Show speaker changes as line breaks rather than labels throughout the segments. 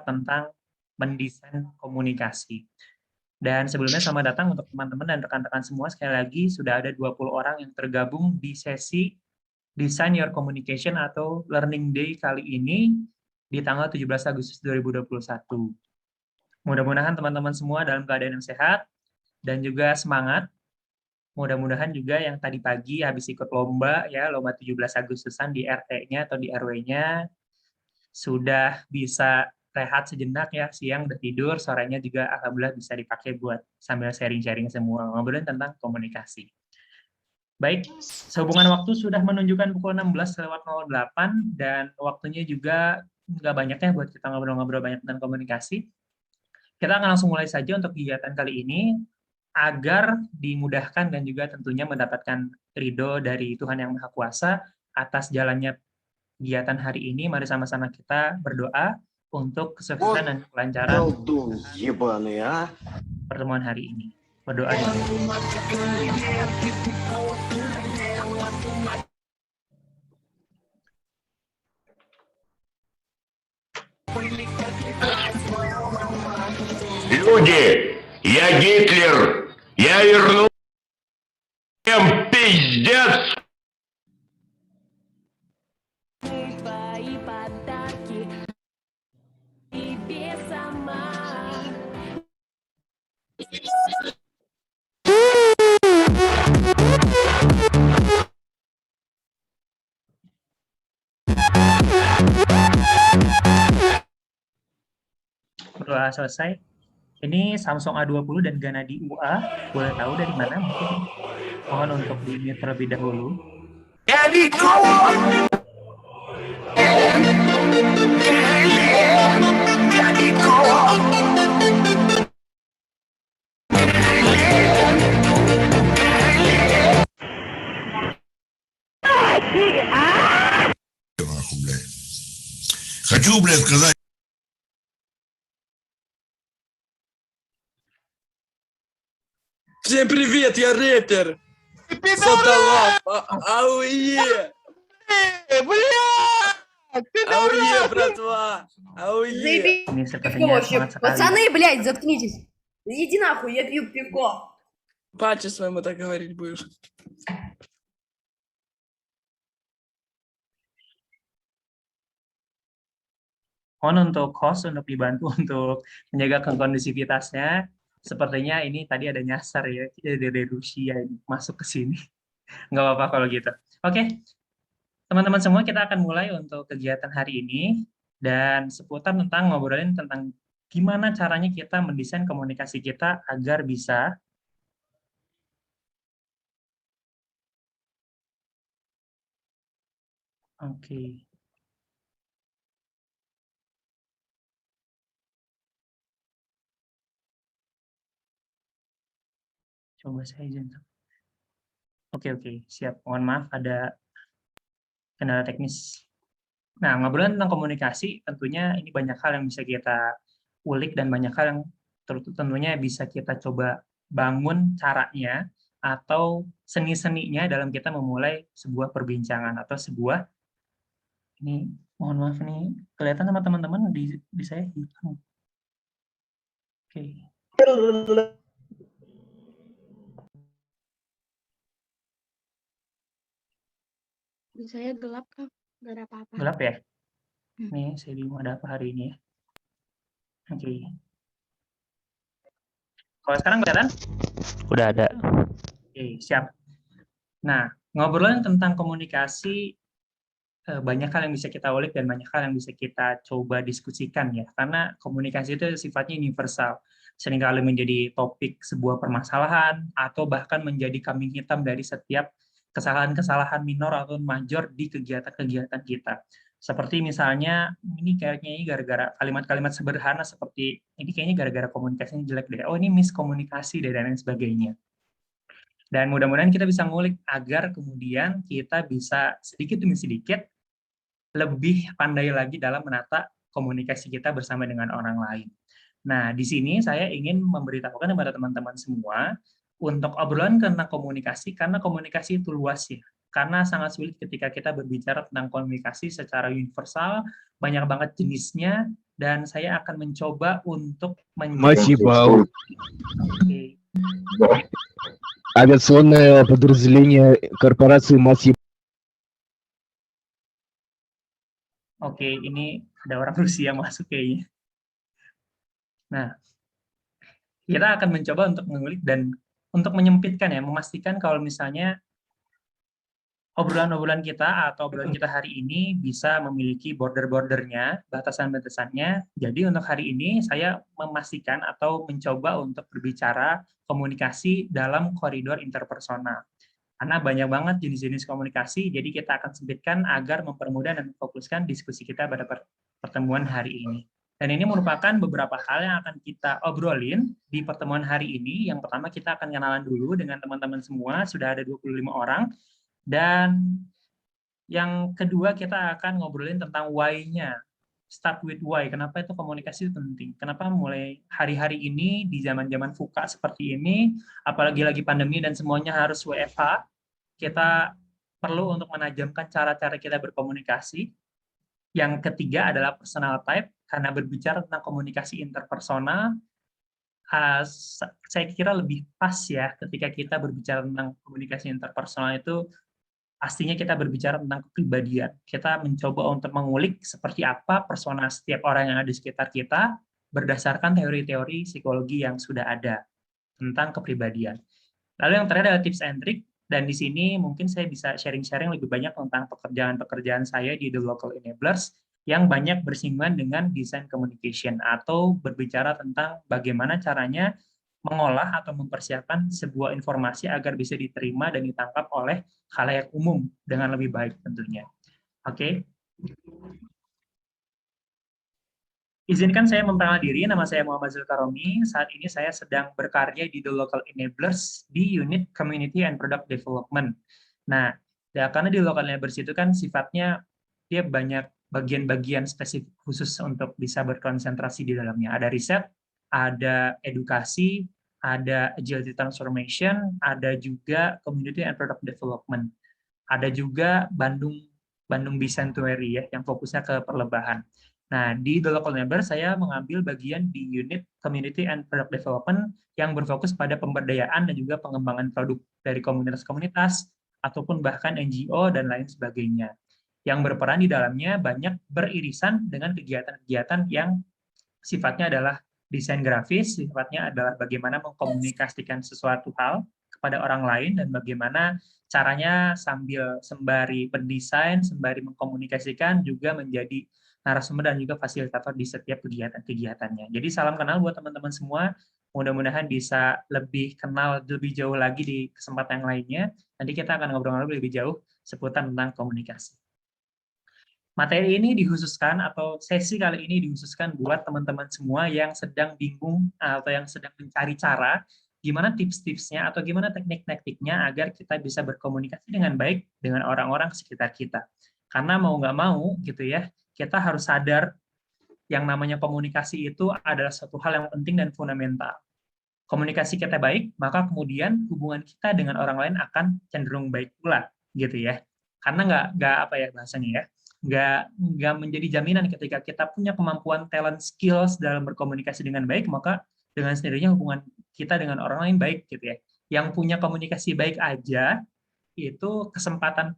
tentang mendesain komunikasi. Dan sebelumnya selamat datang untuk teman-teman dan rekan-rekan semua. Sekali lagi sudah ada 20 orang yang tergabung di sesi Design Your Communication atau Learning Day kali ini di tanggal 17 Agustus 2021. Mudah-mudahan teman-teman semua dalam keadaan yang sehat dan juga semangat. Mudah-mudahan juga yang tadi pagi habis ikut lomba, ya lomba 17 Agustusan di RT-nya atau di RW-nya, sudah bisa rehat sejenak ya, siang udah tidur, sorenya juga alhamdulillah bisa dipakai buat sambil sharing-sharing semua, ngobrolin tentang komunikasi. Baik, sehubungan waktu sudah menunjukkan pukul 16:08 dan waktunya juga nggak banyak ya buat kita ngobrol-ngobrol banyak tentang komunikasi. Kita akan langsung mulai saja untuk kegiatan kali ini, agar dimudahkan dan juga tentunya mendapatkan ridho dari Tuhan Yang Maha Kuasa atas jalannya kegiatan hari ini. Mari sama-sama kita berdoa untuk kesuksesan dan kelancaran pertemuan hari ini. Berdoa dulu.
Люди, я Гитлер, я верну всем пиздец.
Berdoa selesai. Ini Samsung A20 dan Ganadi UA. Boleh tahu dari mana? Mungkin mohon untuk di-mute terlebih dahulu.
Хочу, блядь, сказать.
Всем привет, я рэпер! Саталап! Ауе! Ауе, братва! Ауе!
Ini
Пивко
sepertinya
вообще.
semangat sekali.
Пацаны, блядь, заткнитесь. Иди нахуй, я пью пивко.
Паче своему так говорить будешь.
Mohon untuk host untuk dibantu untuk menjaga kondusivitasnya. Sepertinya ini tadi ada nyasar ya dari Rusia ini masuk ke sini. Nggak apa-apa kalau gitu. Oke, teman-teman semua kita akan mulai untuk kegiatan hari ini dan seputar tentang ngobrolin tentang gimana caranya kita mendesain komunikasi kita agar bisa Oke. Coba saya izin. Oke, siap. Mohon maaf ada kendala teknis. Nah, ngobrolin tentang komunikasi, tentunya ini banyak hal yang bisa kita ulik dan banyak hal yang tentunya bisa kita coba bangun caranya atau seni-seninya dalam kita memulai sebuah perbincangan atau sebuah ini mohon maaf nih kelihatan sama teman-teman di saya hitam. Oke.
Di saya gelap, Kak. Nggak ada apa-apa.
Gelap ya? Nih, saya bingung ada apa hari ini ya. Oke. Kalau sekarang kelihatan? Udah ada. Oke, siap. Nah, ngobrolin tentang komunikasi, banyak hal yang bisa kita ulik dan banyak hal yang bisa kita coba diskusikan ya. Karena komunikasi itu sifatnya universal. Seringkali menjadi topik sebuah permasalahan atau bahkan menjadi kambing hitam dari setiap kesalahan-kesalahan minor atau major di kegiatan-kegiatan kita. Seperti misalnya, ini kayaknya ini gara-gara kalimat-kalimat sederhana seperti, ini kayaknya gara-gara komunikasinya jelek deh, oh ini miskomunikasi deh, dan lain sebagainya. Dan mudah-mudahan kita bisa ngulik agar kemudian kita bisa sedikit demi sedikit lebih pandai lagi dalam menata komunikasi kita bersama dengan orang lain. Nah, di sini saya ingin memberitahukan kepada teman-teman semua untuk obrolan tentang komunikasi, karena komunikasi itu luas ya. Karena sangat sulit ketika kita berbicara tentang komunikasi secara universal, banyak banget jenisnya, dan saya akan mencoba untuk
Masih bau.
Oke.
Авиационное подразделение корпорации masih.
Oke, ini ada orang Rusia masuk kayaknya. Nah, kita akan mencoba untuk mengulik dan untuk menyempitkan ya, memastikan kalau misalnya obrolan-obrolan kita atau obrolan kita hari ini bisa memiliki border-bordernya, batasan-batasannya. Jadi untuk hari ini saya memastikan atau mencoba untuk berbicara komunikasi dalam koridor interpersonal. Karena banyak banget jenis-jenis komunikasi, jadi kita akan sempitkan agar mempermudah dan memfokuskan diskusi kita pada pertemuan hari ini. Dan ini merupakan beberapa hal yang akan kita obrolin di pertemuan hari ini. Yang pertama kita akan kenalan dulu dengan teman-teman semua, sudah ada 25 orang. Dan yang kedua kita akan ngobrolin tentang why-nya. Start with why. Kenapa itu komunikasi penting? Kenapa mulai hari-hari ini di zaman-zaman VUCA seperti ini, apalagi lagi pandemi dan semuanya harus WFH, kita perlu untuk menajamkan cara-cara kita berkomunikasi. Yang ketiga adalah personal type, karena berbicara tentang komunikasi interpersonal, saya kira lebih pas ya ketika kita berbicara tentang komunikasi interpersonal itu pastinya kita berbicara tentang kepribadian. Kita mencoba untuk mengulik seperti apa persona setiap orang yang ada di sekitar kita berdasarkan teori-teori psikologi yang sudah ada tentang kepribadian. Lalu yang terakhir adalah tips and trick, dan di sini mungkin saya bisa sharing-sharing lebih banyak tentang pekerjaan-pekerjaan saya di The Local Enablers yang banyak bersinggungan dengan design communication atau berbicara tentang bagaimana caranya mengolah atau mempersiapkan sebuah informasi agar bisa diterima dan ditangkap oleh khalayak umum dengan lebih baik tentunya. Oke. Izinkan saya memperkenalkan diri, nama saya Muhammad Zulkaromi. Saat ini saya sedang berkarya di The Local Enablers di unit Community and Product Development. Nah, ya, karena di Local Enablers itu kan sifatnya dia banyak bagian-bagian spesifik khusus untuk bisa berkonsentrasi di dalamnya. Ada riset, ada edukasi, ada agility transformation, ada juga community and product development. Ada juga Bandung Bicentenary ya, yang fokusnya ke perlebahan. Nah, di The Local Enablers saya mengambil bagian di unit community and product development yang berfokus pada pemberdayaan dan juga pengembangan produk dari komunitas-komunitas ataupun bahkan NGO dan lain sebagainya. Yang berperan di dalamnya banyak beririsan dengan kegiatan-kegiatan yang sifatnya adalah desain grafis, sifatnya adalah bagaimana mengkomunikasikan sesuatu hal kepada orang lain dan bagaimana caranya sambil sembari berdesain, sembari mengkomunikasikan juga menjadi narasumber dan juga fasilitator di setiap kegiatan-kegiatannya. Jadi salam kenal buat teman-teman semua. Mudah-mudahan bisa lebih kenal lebih jauh lagi di kesempatan yang lainnya. Nanti kita akan ngobrol-ngobrol lebih jauh seputar tentang komunikasi. Materi ini dikhususkan atau sesi kali ini dikhususkan buat teman-teman semua yang sedang bingung atau yang sedang mencari cara gimana tips-tipsnya atau gimana teknik-tekniknya agar kita bisa berkomunikasi dengan baik dengan orang-orang sekitar kita. Karena mau nggak mau gitu ya, kita harus sadar yang namanya komunikasi itu adalah suatu hal yang penting dan fundamental. Komunikasi kita baik, maka kemudian hubungan kita dengan orang lain akan cenderung baik pula gitu ya. Karena nggak apa ya bahasanya ya, nggak menjadi jaminan ketika kita punya kemampuan talent skills dalam berkomunikasi dengan baik, maka dengan sendirinya hubungan kita dengan orang lain baik gitu ya. Yang punya komunikasi baik aja itu kesempatan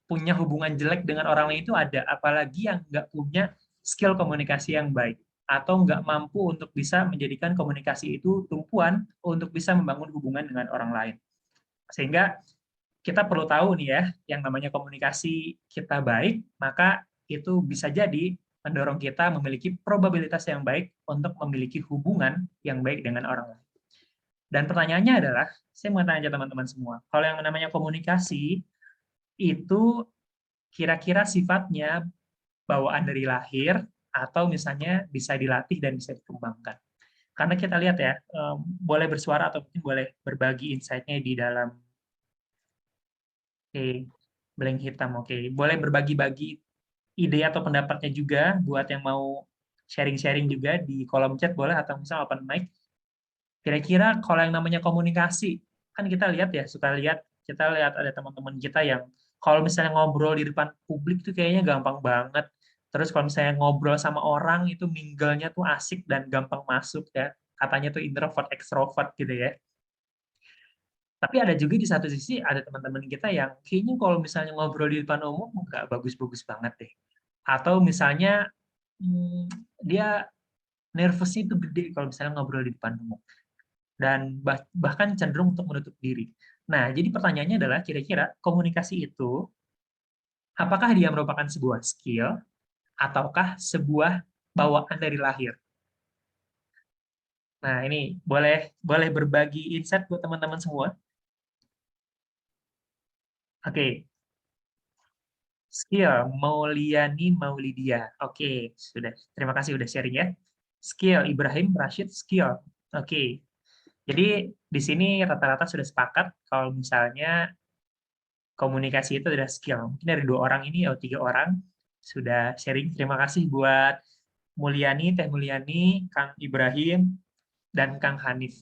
punya hubungan jelek dengan orang lain itu ada, apalagi yang nggak punya skill komunikasi yang baik atau nggak mampu untuk bisa menjadikan komunikasi itu tumpuan untuk bisa membangun hubungan dengan orang lain. Sehingga kita perlu tahu nih ya, yang namanya komunikasi kita baik, maka itu bisa jadi mendorong kita memiliki probabilitas yang baik untuk memiliki hubungan yang baik dengan orang lain. Dan pertanyaannya adalah, saya mau tanya teman-teman semua, kalau yang namanya komunikasi, itu kira-kira sifatnya bawaan dari lahir, atau misalnya bisa dilatih dan bisa dikembangkan. Karena kita lihat ya, boleh bersuara atau mungkin boleh berbagi insight-nya di dalam blank hitam, boleh berbagi-bagi ide atau pendapatnya juga buat yang mau sharing-sharing juga di kolom chat boleh atau misalnya open mic. Kira-kira kalau yang namanya komunikasi, kan kita lihat ya, kita lihat ada teman-teman kita yang kalau misalnya ngobrol di depan publik tuh kayaknya gampang banget, Terus kalau misalnya ngobrol sama orang itu mingle-nya tuh asik dan gampang masuk ya. Katanya tuh introvert, extrovert gitu ya. Tapi ada juga di satu sisi ada teman-teman kita yang kayaknya kalau misalnya ngobrol di depan umum nggak bagus-bagus banget deh. Atau misalnya dia nervousnya itu gede kalau misalnya ngobrol di depan umum. Dan bahkan cenderung untuk menutup diri. Nah, jadi pertanyaannya adalah kira-kira komunikasi itu apakah dia merupakan sebuah skill ataukah sebuah bawaan dari lahir? Nah, ini boleh berbagi insight buat teman-teman semua. Oke. Skill Maulidia. Oke, sudah. Terima kasih udah sharing ya. Skill Ibrahim Rashid skill. Oke. Jadi di sini rata-rata sudah sepakat kalau misalnya komunikasi itu adalah skill. Mungkin dari 2 orang ini atau 3 orang sudah sharing. Terima kasih buat Mulyani, Teh Mulyani, Kang Ibrahim, dan Kang Hanif.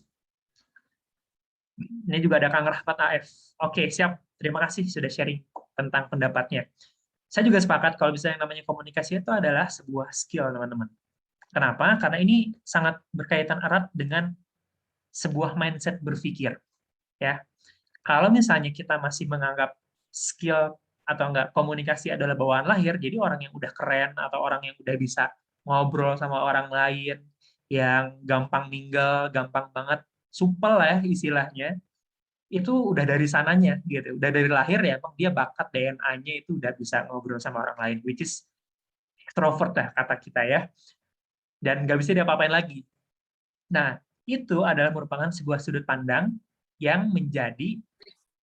Ini juga ada Kang Rahmat AF. Oke, siap. Terima kasih sudah sharing tentang pendapatnya. Saya juga sepakat kalau misalnya yang namanya komunikasi itu adalah sebuah skill, teman-teman. Kenapa? Karena ini sangat berkaitan erat dengan sebuah mindset berpikir. Ya, kalau misalnya kita masih menganggap skill atau enggak komunikasi adalah bawaan lahir, jadi orang yang udah keren atau orang yang udah bisa ngobrol sama orang lain, yang gampang mingle, gampang banget, supel lah ya istilahnya, itu udah dari sananya gitu, udah dari lahir ya, emang dia bakat DNA-nya itu udah bisa ngobrol sama orang lain, which is extrovert lah kata kita ya, dan nggak bisa diapa-apain lagi. Nah, itu adalah merupakan sebuah sudut pandang yang menjadi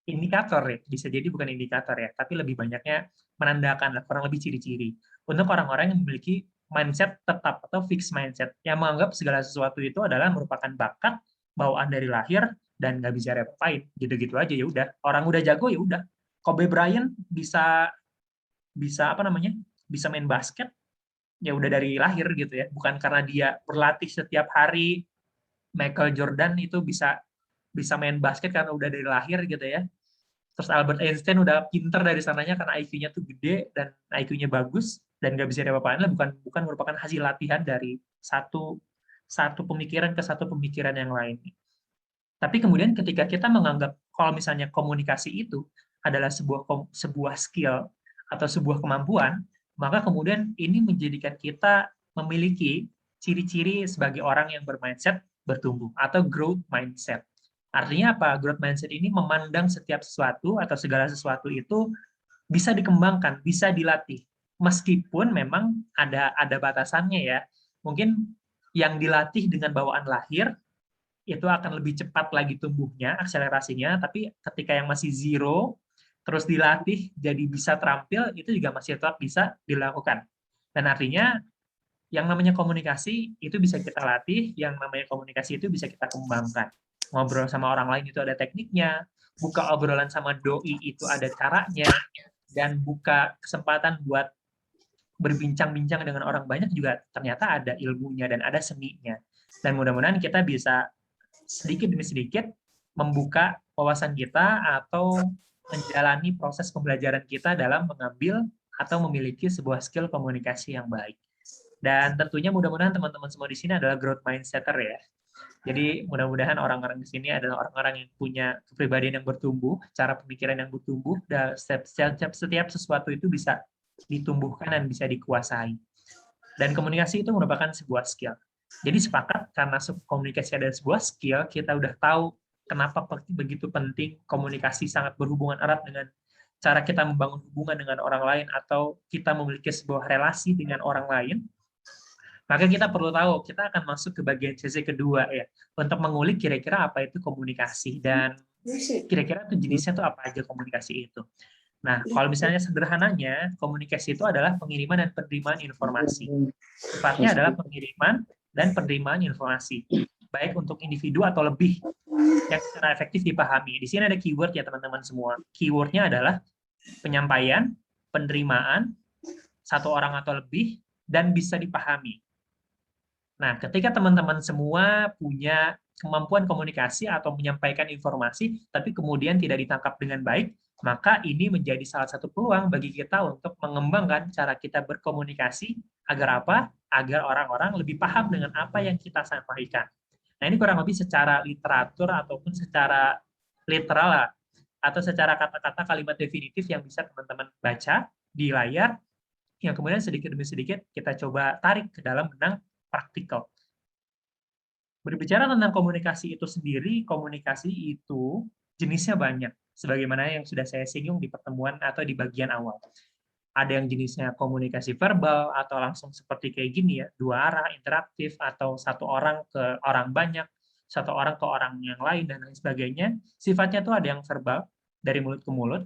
indikator ya, bisa jadi bukan indikator ya, tapi lebih banyaknya menandakan lah, kurang lebih ciri-ciri untuk orang-orang yang memiliki mindset tetap atau fixed mindset, yang menganggap segala sesuatu itu adalah merupakan bakat bawaan dari lahir dan nggak bisa diapa-apain, gitu-gitu aja ya udah. Orang udah jago ya udah. Kobe Bryant bisa bisa apa namanya? Bisa main basket ya udah dari lahir gitu ya, bukan karena dia berlatih setiap hari. Michael Jordan itu bisa bisa main basket karena udah dari lahir gitu ya. Terus Albert Einstein udah pinter dari sananya karena IQ-nya tuh gede dan IQ-nya bagus dan nggak bisa diapa-apain lah, bukan merupakan hasil latihan dari satu pemikiran ke satu pemikiran yang lain. Tapi kemudian ketika kita menganggap kalau misalnya komunikasi itu adalah sebuah skill atau sebuah kemampuan, maka kemudian ini menjadikan kita memiliki ciri-ciri sebagai orang yang bermindset bertumbuh atau growth mindset. Artinya apa? Growth mindset ini memandang setiap sesuatu atau segala sesuatu itu bisa dikembangkan, bisa dilatih. Meskipun memang ada batasannya ya. Mungkin yang dilatih dengan bawaan lahir itu akan lebih cepat lagi tumbuhnya, akselerasinya, tapi ketika yang masih zero, terus dilatih jadi bisa terampil, itu juga masih tetap bisa dilakukan. Dan artinya yang namanya komunikasi itu bisa kita latih, yang namanya komunikasi itu bisa kita kembangkan. Ngobrol sama orang lain itu ada tekniknya, buka obrolan sama doi itu ada caranya, dan buka kesempatan buat berbincang-bincang dengan orang banyak juga ternyata ada ilmunya dan ada seninya. Dan mudah-mudahan kita bisa sedikit demi sedikit membuka wawasan kita atau menjalani proses pembelajaran kita dalam mengambil atau memiliki sebuah skill komunikasi yang baik. Dan tentunya mudah-mudahan teman-teman semua di sini adalah growth mindsetter ya. Jadi mudah-mudahan orang-orang di sini adalah orang-orang yang punya kepribadian yang bertumbuh, cara pemikiran yang bertumbuh, dan setiap sesuatu itu bisa ditumbuhkan dan bisa dikuasai. Dan komunikasi itu merupakan sebuah skill. Jadi sepakat karena komunikasi adalah sebuah skill, kita udah tahu kenapa begitu penting komunikasi sangat berhubungan erat dengan cara kita membangun hubungan dengan orang lain atau kita memiliki sebuah relasi dengan orang lain. Maka kita perlu tahu, kita akan masuk ke bagian sesi kedua ya, untuk mengulik kira-kira apa itu komunikasi dan kira-kira itu jenisnya itu apa aja komunikasi itu. Nah, kalau misalnya sederhananya, komunikasi itu adalah pengiriman dan penerimaan informasi. Sifatnya adalah pengiriman dan penerimaan informasi, baik untuk individu atau lebih, yang secara efektif dipahami. Di sini ada keyword ya teman-teman semua. Keywordnya adalah penyampaian, penerimaan, satu orang atau lebih, dan bisa dipahami. Nah, ketika teman-teman semua punya kemampuan komunikasi atau menyampaikan informasi, tapi kemudian tidak ditangkap dengan baik, maka ini menjadi salah satu peluang bagi kita untuk mengembangkan cara kita berkomunikasi agar apa? Agar orang-orang lebih paham dengan apa yang kita sampaikan. Nah, ini kurang lebih secara literatur ataupun secara literal lah, atau secara kata-kata kalimat definitif yang bisa teman-teman baca di layar, yang kemudian sedikit demi sedikit kita coba tarik ke dalam benang praktikal. Berbicara tentang komunikasi itu sendiri, komunikasi itu jenisnya banyak, sebagaimana yang sudah saya singgung di pertemuan atau di bagian awal. Ada yang jenisnya komunikasi verbal, atau langsung seperti kayak gini ya, dua arah, interaktif, atau satu orang ke orang banyak, satu orang ke orang yang lain, dan lain sebagainya. Sifatnya tuh ada yang verbal, dari mulut ke mulut,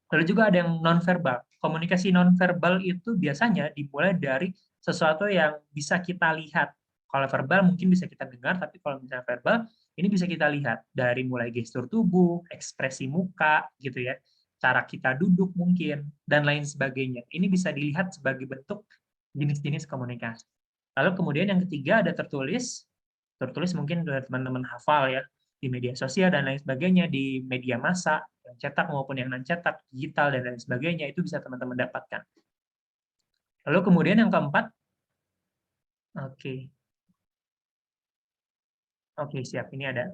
lalu juga ada yang non-verbal. Komunikasi non-verbal itu biasanya dimulai dari sesuatu yang bisa kita lihat. Kalau verbal mungkin bisa kita dengar, tapi kalau misalnya verbal, ini bisa kita lihat. Dari mulai gestur tubuh, ekspresi muka, gitu ya, cara kita duduk mungkin, dan lain sebagainya. Ini bisa dilihat sebagai bentuk jenis-jenis komunikasi. Lalu kemudian yang ketiga ada tertulis. Tertulis mungkin teman-teman hafal ya, di media sosial dan lain sebagainya, di media massa, yang cetak maupun yang non-cetak, digital dan lain sebagainya, itu bisa teman-teman dapatkan. Lalu kemudian yang keempat, oke, siap, ini ada.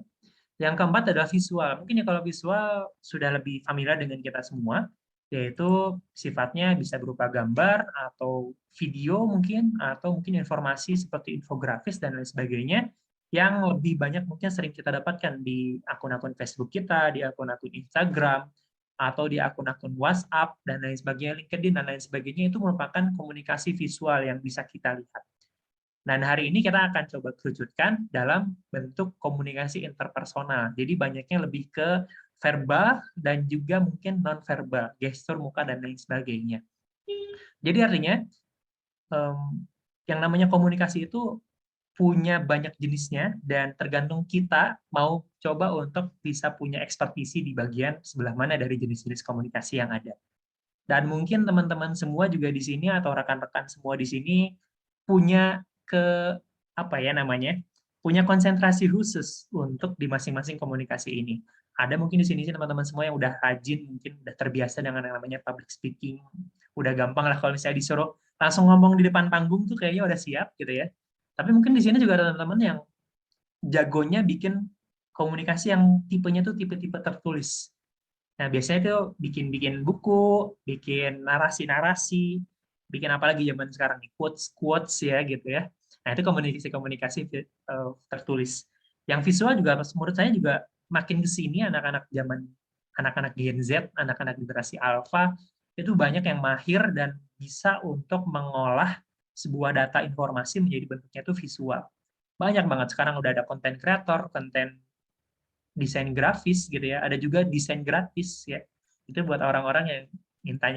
Yang keempat adalah visual. Mungkin ya kalau visual sudah lebih familiar dengan kita semua, yaitu sifatnya bisa berupa gambar atau video mungkin, atau mungkin informasi seperti infografis dan lain sebagainya, yang lebih banyak mungkin sering kita dapatkan di akun-akun Facebook kita, di akun-akun Instagram, atau di akun-akun WhatsApp, dan lain sebagainya, LinkedIn, dan lain sebagainya, itu merupakan komunikasi visual yang bisa kita lihat. Dan hari ini kita akan coba kerucutkan dalam bentuk komunikasi interpersonal. Jadi banyaknya lebih ke verbal dan juga mungkin non-verbal, gestur muka dan lain sebagainya. Jadi artinya yang namanya komunikasi itu punya banyak jenisnya dan tergantung kita mau coba untuk bisa punya ekspertisi di bagian sebelah mana dari jenis-jenis komunikasi yang ada. Dan mungkin teman-teman semua juga di sini atau rekan-rekan semua di sini punya punya konsentrasi khusus untuk di masing-masing komunikasi ini. Ada mungkin di sini teman-teman semua yang udah rajin, mungkin udah terbiasa dengan yang namanya public speaking, udah gampang lah kalau misalnya disuruh langsung ngomong di depan panggung tuh kayaknya udah siap gitu ya. Tapi mungkin di sini juga ada teman-teman yang jagonya bikin komunikasi yang tipenya tuh tipe-tipe tertulis. Nah, biasanya tuh bikin buku, bikin narasi-narasi, bikin apa lagi zaman sekarang nih, quotes ya gitu ya. Nah, itu komunikasi tertulis. Yang visual juga menurut saya juga makin ke sini anak-anak Gen Z, anak-anak generasi Alpha itu banyak yang mahir dan bisa untuk mengolah sebuah data informasi menjadi bentuknya itu visual. Banyak banget sekarang udah ada konten kreator, konten desain grafis gitu ya, ada juga desain gratis ya. Itu buat orang-orang yang minta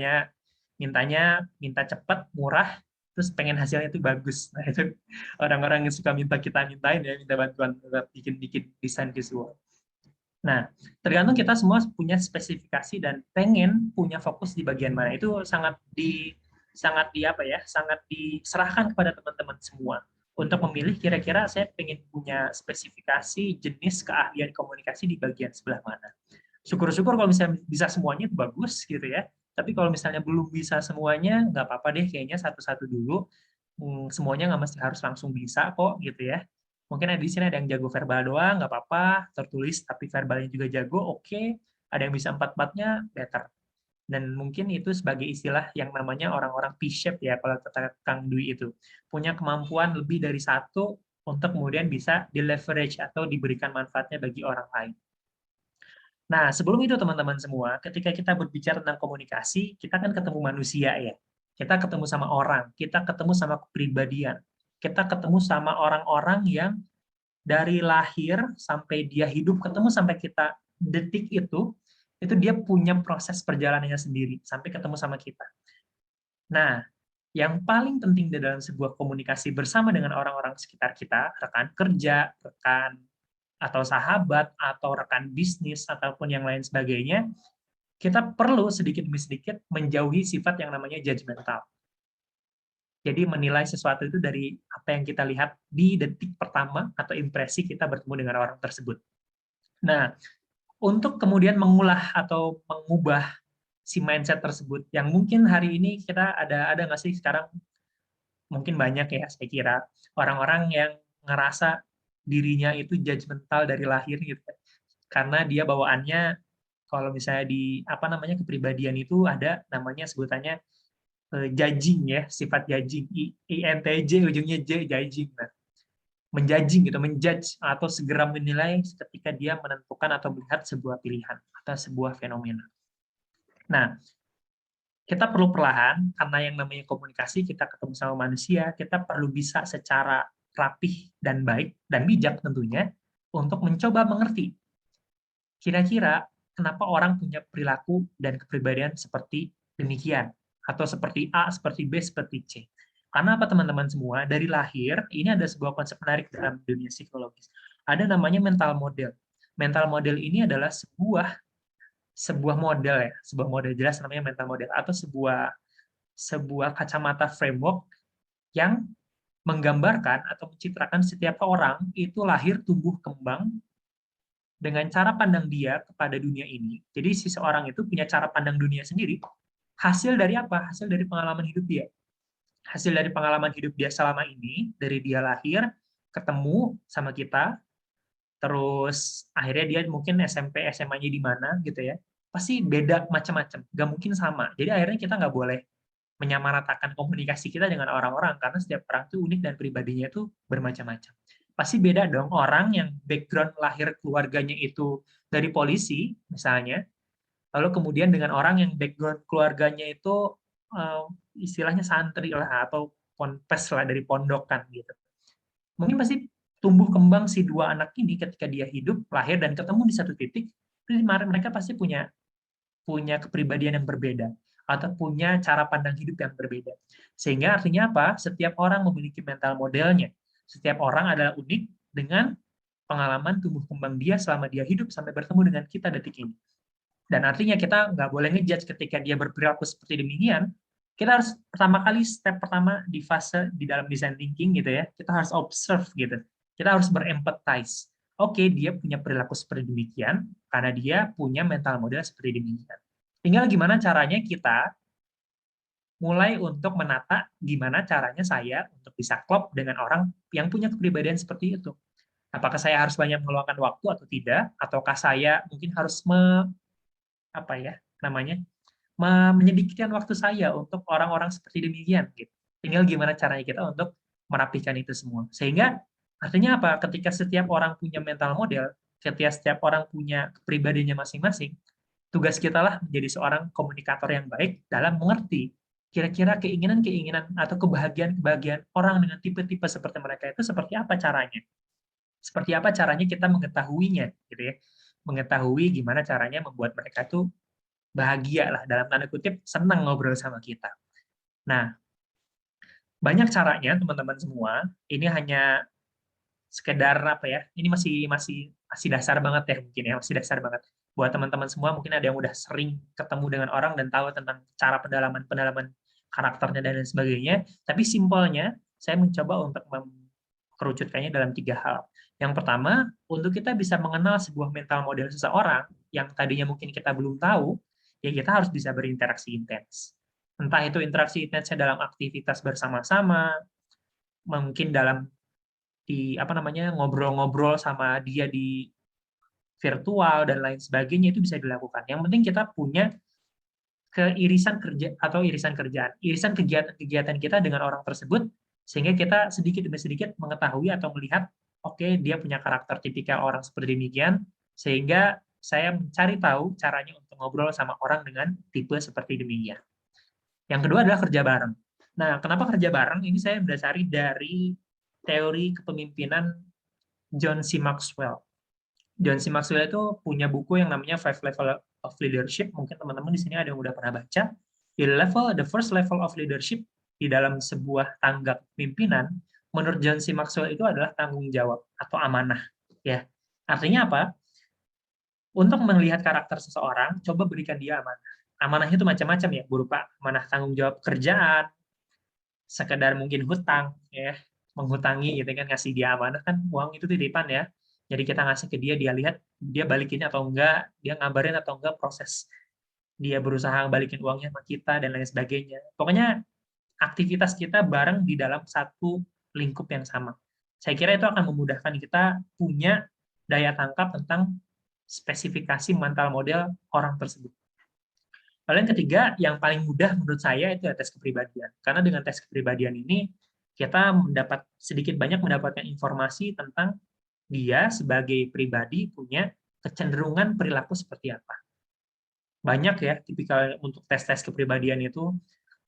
cepat, murah, terus pengen hasilnya itu bagus. Nah, itu orang-orang yang suka kita mintain ya, minta bantuan bikin desain visual. Nah, tergantung kita semua punya spesifikasi dan pengen punya fokus di bagian mana. Itu sangat diserahkan kepada teman-teman semua untuk memilih kira-kira saya pengen punya spesifikasi jenis keahlian komunikasi di bagian sebelah mana. Syukur-syukur kalau misalnya bisa semuanya itu bagus gitu ya. Tapi kalau misalnya belum bisa semuanya, nggak apa-apa deh, kayaknya satu-satu dulu. Semuanya nggak mesti harus langsung bisa kok gitu ya. Mungkin di sini ada yang jago verbal doang, nggak apa-apa. Tertulis tapi verbalnya juga jago, oke. Ada yang bisa empat-empatnya, better. Dan mungkin itu sebagai istilah yang namanya orang-orang P-shape ya, kalau kata Kang Dwi itu. Punya kemampuan lebih dari satu untuk kemudian bisa di-leverage atau diberikan manfaatnya bagi orang lain. Nah, sebelum itu teman-teman semua, ketika kita berbicara tentang komunikasi, kita kan ketemu manusia ya. Kita ketemu sama orang, kita ketemu sama kepribadian, kita ketemu sama orang-orang yang dari lahir sampai dia hidup, ketemu sampai kita detik itu dia punya proses perjalanannya sendiri, sampai ketemu sama kita. Nah, yang paling penting di dalam sebuah komunikasi bersama dengan orang-orang sekitar kita, rekan kerja, rekan atau sahabat, atau rekan bisnis, ataupun yang lain sebagainya, kita perlu sedikit demi sedikit menjauhi sifat yang namanya judgmental. Jadi menilai sesuatu itu dari apa yang kita lihat di detik pertama atau impresi kita bertemu dengan orang tersebut. Nah, untuk kemudian mengulah atau mengubah si mindset tersebut, yang mungkin hari ini kita ada nggak sih sekarang, mungkin banyak ya saya kira, orang-orang yang ngerasa dirinya itu judgmental dari lahir gitu. Karena dia bawaannya, kalau misalnya di apa namanya kepribadian itu ada namanya sebutannya judging ya, sifat judging, INTJ ujungnya J, judging. Nah, menjudging gitu, menjudge atau segera menilai ketika dia menentukan atau melihat sebuah pilihan atau sebuah fenomena. Nah, kita perlu perlahan, karena yang namanya komunikasi, kita ketemu sama manusia, kita perlu bisa secara rapih dan baik dan bijak tentunya untuk mencoba mengerti kira-kira kenapa orang punya perilaku dan kepribadian seperti demikian, atau seperti A, seperti B, seperti C. Karena apa teman-teman semua, dari lahir, ini ada sebuah konsep menarik dalam dunia psikologis. Ada namanya mental model. Mental model ini adalah sebuah model ya, sebuah model jelas namanya mental model, atau sebuah kacamata framework yang menggambarkan atau mencitrakan setiap orang itu lahir, tumbuh, kembang dengan cara pandang dia kepada dunia ini. Jadi si seorang itu punya cara pandang dunia sendiri. Hasil dari apa? Hasil dari pengalaman hidup dia. Hasil dari pengalaman hidup dia selama ini, dari dia lahir, ketemu sama kita, terus akhirnya dia mungkin SMP, SMA-nya di mana gitu ya. Pasti beda macam-macam, nggak mungkin sama. Jadi akhirnya kita nggak boleh menyamaratakan komunikasi kita dengan orang-orang, karena setiap orang itu unik dan pribadinya itu bermacam-macam. Pasti beda dong orang yang background lahir keluarganya itu dari polisi, misalnya, lalu kemudian dengan orang yang background keluarganya itu istilahnya santri lah, atau ponpes lah, dari pondokan gitu. Mungkin pasti tumbuh kembang si dua anak ini ketika dia hidup, lahir, dan ketemu di satu titik, mereka pasti punya kepribadian yang berbeda, atau punya cara pandang hidup yang berbeda. Sehingga artinya apa? Setiap orang memiliki mental modelnya. Setiap orang adalah unik dengan pengalaman tumbuh kembang dia selama dia hidup sampai bertemu dengan kita detik ini. Dan artinya kita nggak boleh ngejudge ketika dia berperilaku seperti demikian. Kita harus pertama kali, step pertama di fase di dalam design thinking gitu ya, kita harus observe gitu. Kita harus berempathize. Oke, dia punya perilaku seperti demikian karena dia punya mental model seperti demikian. Tinggal gimana caranya kita mulai untuk menata gimana caranya saya untuk bisa klop dengan orang yang punya kepribadian seperti itu. Apakah saya harus banyak meluangkan waktu atau tidak, ataukah saya mungkin harus menyedikitkan waktu saya untuk orang-orang seperti demikian gitu. Tinggal gimana caranya kita untuk merapikan itu semua. Sehingga artinya apa? Ketika setiap orang punya mental model, ketika setiap orang punya kepribadiannya masing-masing, tugas kita lah menjadi seorang komunikator yang baik dalam mengerti kira-kira keinginan-keinginan atau kebahagiaan-kebahagiaan orang dengan tipe-tipe seperti mereka itu seperti apa caranya. Seperti apa caranya kita mengetahuinya gitu ya. Mengetahui gimana caranya membuat mereka tuh bahagia lah, dalam tanda kutip, senang ngobrol sama kita. Nah, banyak caranya teman-teman semua. Ini hanya sekedar apa ya? Ini masih dasar banget ya mungkin ya, masih dasar banget. Buat teman-teman semua mungkin ada yang udah sering ketemu dengan orang dan tahu tentang cara pendalaman karakternya dan lain sebagainya. Tapi simpelnya saya mencoba untuk mengerucutkannya dalam 3 hal. Yang pertama, untuk kita bisa mengenal sebuah mental model seseorang yang tadinya mungkin kita belum tahu, ya kita harus bisa berinteraksi intens. Entah itu interaksi intensnya dalam aktivitas bersama-sama, mungkin dalam ngobrol-ngobrol sama dia di virtual dan lain sebagainya, itu bisa dilakukan. Yang penting kita punya irisan kegiatan kita dengan orang tersebut, sehingga kita sedikit demi sedikit mengetahui atau melihat, oke, dia punya karakter tipikal orang seperti demikian, sehingga saya mencari tahu caranya untuk ngobrol sama orang dengan tipe seperti demikian. Yang kedua adalah kerja bareng. Nah, kenapa kerja bareng? Ini saya berdasari dari teori kepemimpinan John C. Maxwell. John C. Maxwell itu punya buku yang namanya 5 Level of Leadership. Mungkin teman-teman di sini ada yang udah pernah baca. The first level of leadership di dalam sebuah tangga kepemimpinan, menurut John C. Maxwell itu adalah tanggung jawab atau amanah. Ya, artinya apa? Untuk melihat karakter seseorang, coba berikan dia amanah. Amanah itu macam-macam ya, berupa amanah tanggung jawab kerjaan, sekedar mungkin hutang, ya, menghutangi gitu kan, ngasih dia amanah kan, uang itu titipan ya. Jadi kita ngasih ke dia, dia lihat dia balikin atau enggak, dia ngabarin atau enggak proses dia berusaha balikin uangnya sama kita dan lain sebagainya. Pokoknya aktivitas kita bareng di dalam satu lingkup yang sama. Saya kira itu akan memudahkan kita punya daya tangkap tentang spesifikasi mental model orang tersebut. Lalu yang ketiga, yang paling mudah menurut saya itu tes kepribadian. Karena dengan tes kepribadian ini, kita sedikit banyak mendapatkan informasi tentang dia sebagai pribadi punya kecenderungan perilaku seperti apa. Banyak ya, tipikal untuk tes-tes kepribadian itu,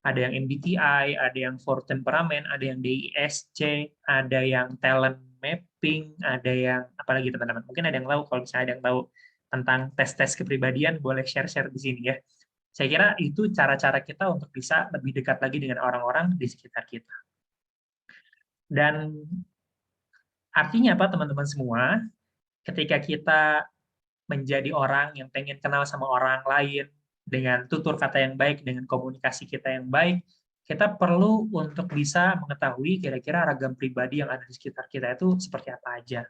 ada yang MBTI, ada yang for temperament, ada yang DISC, ada yang talent mapping, ada yang apalagi teman-teman. Mungkin ada yang tahu, kalau misalnya ada yang tahu tentang tes-tes kepribadian, boleh share-share di sini ya. Saya kira itu cara-cara kita untuk bisa lebih dekat lagi dengan orang-orang di sekitar kita. Dan artinya apa teman-teman semua? Ketika kita menjadi orang yang pengen kenal sama orang lain, dengan tutur kata yang baik, dengan komunikasi kita yang baik, kita perlu untuk bisa mengetahui kira-kira ragam pribadi yang ada di sekitar kita itu seperti apa aja.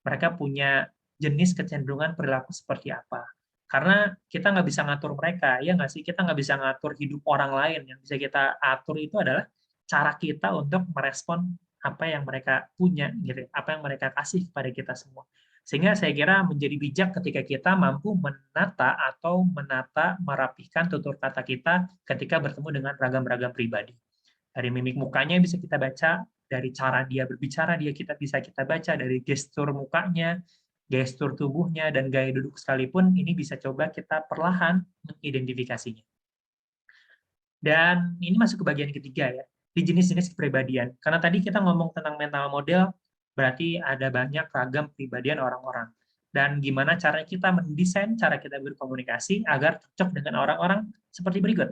Mereka punya jenis kecenderungan perilaku seperti apa. Karena kita nggak bisa ngatur mereka, ya nggak sih? Kita nggak bisa ngatur hidup orang lain. Yang bisa kita atur itu adalah cara kita untuk merespon apa yang mereka punya, gitu, apa yang mereka kasih kepada kita semua. Sehingga saya kira menjadi bijak ketika kita mampu menata atau merapihkan tutur kata kita ketika bertemu dengan ragam-ragam pribadi. Dari mimik mukanya bisa kita baca, dari cara dia berbicara kita bisa kita baca, dari gestur mukanya, gestur tubuhnya, dan gaya duduk sekalipun, ini bisa coba kita perlahan mengidentifikasinya. Dan ini masuk ke bagian ketiga ya, di jenis-jenis kepribadian. Karena tadi kita ngomong tentang mental model, berarti ada banyak ragam kepribadian orang-orang. Dan gimana cara kita mendesain cara kita berkomunikasi agar cocok dengan orang-orang seperti berikut.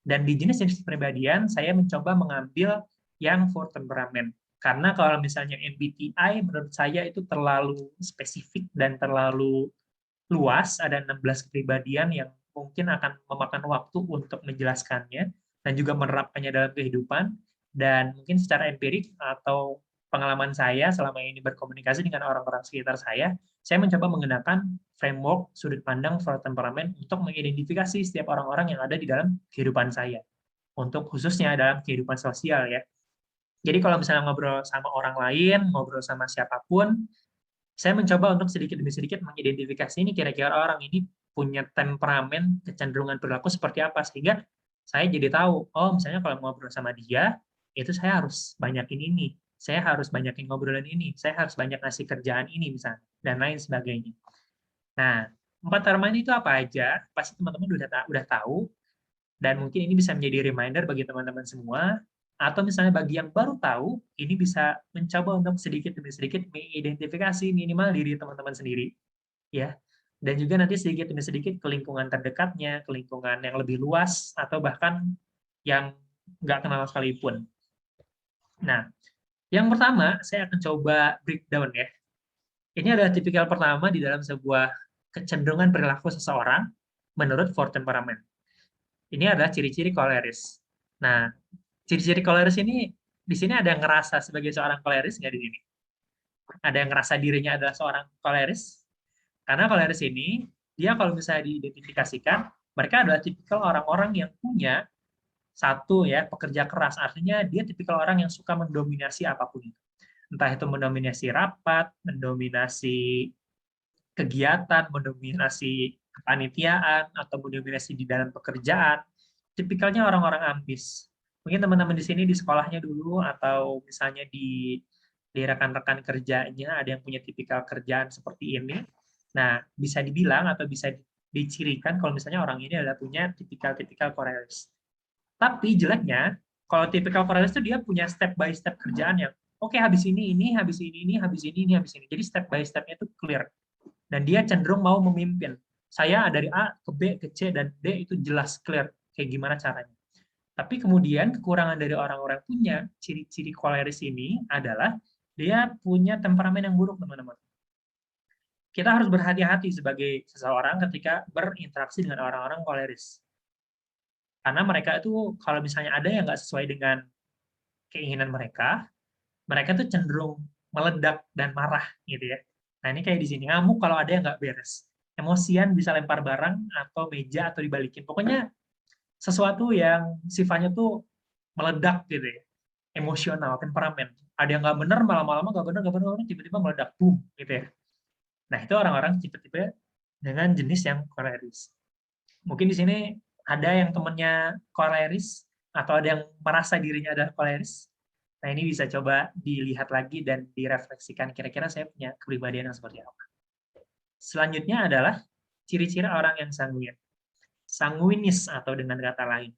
Dan di jenis-jenis kepribadian, saya mencoba mengambil yang for temperament. Karena kalau misalnya MBTI, menurut saya itu terlalu spesifik dan terlalu luas, ada 16 kepribadian yang mungkin akan memakan waktu untuk menjelaskannya, dan juga menerapkannya dalam kehidupan, dan mungkin secara empirik atau pengalaman saya selama ini berkomunikasi dengan orang-orang sekitar saya mencoba menggunakan framework sudut pandang for temperament untuk mengidentifikasi setiap orang-orang yang ada di dalam kehidupan saya. Untuk khususnya dalam kehidupan sosial ya. Jadi kalau misalnya ngobrol sama orang lain, ngobrol sama siapapun, saya mencoba untuk sedikit demi sedikit mengidentifikasi ini kira-kira orang ini punya temperamen, kecenderungan perilaku seperti apa, sehingga saya jadi tahu, oh misalnya kalau ngobrol sama dia, itu saya harus banyakin ini, saya harus banyakin ngobrolan ini, saya harus banyak ngasih kerjaan ini misalnya, dan lain sebagainya. Nah, 4 temperament itu apa aja? Pasti teman-teman udah tahu, dan mungkin ini bisa menjadi reminder bagi teman-teman semua, atau misalnya bagi yang baru tahu, ini bisa mencoba untuk sedikit demi sedikit mengidentifikasi minimal diri teman-teman sendiri, ya. Dan juga nanti sedikit demi sedikit ke lingkungan terdekatnya, ke lingkungan yang lebih luas, atau bahkan yang nggak kenal sekalipun. Nah, yang pertama, saya akan coba breakdown ya. Ini adalah tipikal pertama di dalam sebuah kecenderungan perilaku seseorang menurut for temperament. Ini adalah ciri-ciri koleris. Nah, ciri-ciri koleris ini, di sini ada yang ngerasa sebagai seorang koleris nggak di sini? Ada yang ngerasa dirinya adalah seorang koleris? Karena koleris ini, dia kalau misalnya diidentifikasikan, mereka adalah tipikal orang-orang yang punya satu ya, pekerja keras, artinya dia tipikal orang yang suka mendominasi apapun itu. Entah itu mendominasi rapat, mendominasi kegiatan, mendominasi kepanitiaan, atau mendominasi di dalam pekerjaan. Tipikalnya orang-orang ambis. Mungkin teman-teman di sini di sekolahnya dulu, atau misalnya di rekan-rekan kerjanya, ada yang punya tipikal kerjaan seperti ini. Nah, bisa dibilang atau bisa dicirikan kalau misalnya orang ini adalah punya tipikal-tipikal koleris. Tapi jeleknya, kalau tipikal koleris itu dia punya step by step kerjaan yang oke, habis ini, habis ini, habis ini, habis ini. Jadi step by step-nya itu clear. Dan dia cenderung mau memimpin. Saya dari A ke B ke C dan D itu jelas clear kayak gimana caranya. Tapi kemudian kekurangan dari orang-orang punya ciri-ciri koleris ini adalah dia punya temperamen yang buruk, teman-teman. Kita harus berhati-hati sebagai seseorang ketika berinteraksi dengan orang-orang koleris. Karena mereka itu kalau misalnya ada yang nggak sesuai dengan keinginan mereka, mereka tuh cenderung meledak dan marah gitu ya. Nah ini kayak di sini, ngamuk kalau ada yang nggak beres. Emosian bisa lempar barang atau meja atau dibalikin. Pokoknya sesuatu yang sifatnya tuh meledak gitu ya. Emosional, temperamen. Ada yang nggak benar, malam-malam nggak benar, tiba-tiba meledak, boom gitu ya. Nah itu orang-orang tipe-tipe dengan jenis yang koleris. Mungkin di sini ada yang temennya koleris atau ada yang merasa dirinya adalah koleris. Nah, ini bisa coba dilihat lagi dan direfleksikan kira-kira saya punya kepribadian yang seperti apa. Selanjutnya adalah ciri-ciri orang yang sanguin. Sanguinis atau dengan kata lain.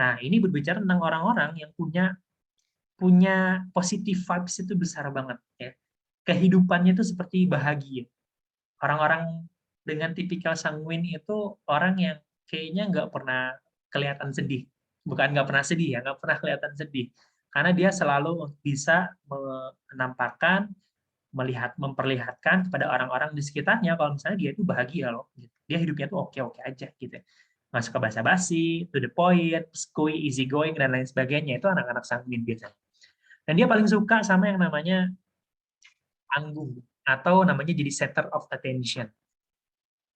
Nah, ini berbicara tentang orang-orang yang punya positive vibes itu besar banget ya. Kehidupannya itu seperti bahagia. Orang-orang dengan tipikal sanguin itu orang yang kayaknya nggak pernah kelihatan sedih. Bukan nggak pernah sedih ya, nggak pernah kelihatan sedih. Karena dia selalu bisa menampakkan, memperlihatkan kepada orang-orang di sekitarnya kalau misalnya dia itu bahagia loh. Dia hidupnya tuh oke-oke aja gitu. Nggak suka basa-basi, to the point, skui, easy going, dan lain sebagainya. Itu anak-anak sanguin biasanya. Dan dia paling suka sama yang namanya panggung, atau namanya jadi center of attention.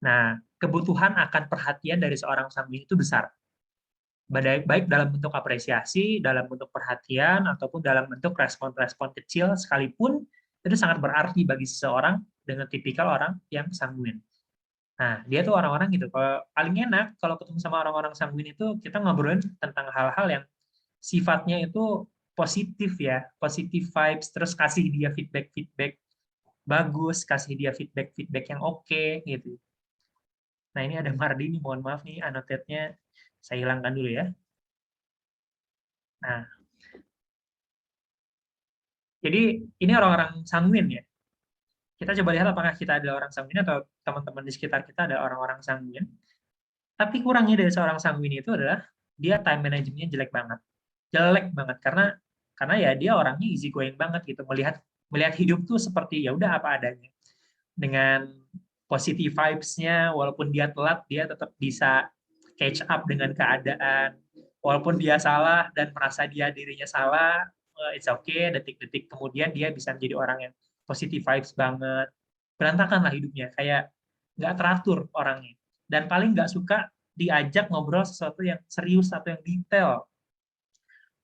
Nah, kebutuhan akan perhatian dari seorang sanguin itu besar. Baik dalam bentuk apresiasi, dalam bentuk perhatian, ataupun dalam bentuk respon-respon kecil sekalipun, itu sangat berarti bagi seseorang dengan tipikal orang yang sanguin. Nah, dia tuh orang-orang gitu. Kalau paling enak kalau ketemu sama orang-orang sanguin itu kita ngobrolin tentang hal-hal yang sifatnya itu positif ya, positive vibes, terus kasih dia feedback bagus, kasih dia feedback yang oke gitu. Nah, ini ada Mardi nih, mohon maaf nih, annotate-nya saya hilangkan dulu ya. Nah, jadi ini orang-orang sanguin ya. Kita coba lihat apakah kita adalah orang sanguin atau teman-teman di sekitar kita ada orang-orang sanguin. Tapi kurangnya dari seorang sanguin itu adalah dia time management-nya jelek banget. Jelek banget karena ya dia orangnya easy going banget gitu. Melihat hidup tuh seperti ya udah apa adanya. Dengan positive vibes-nya, walaupun dia telat, dia tetap bisa catch up dengan keadaan. Walaupun dia salah dan merasa dirinya salah, it's okay, detik-detik kemudian dia bisa menjadi orang yang positive vibes banget. Berantakan lah hidupnya, kayak nggak teratur orangnya. Dan paling nggak suka diajak ngobrol sesuatu yang serius atau yang detail.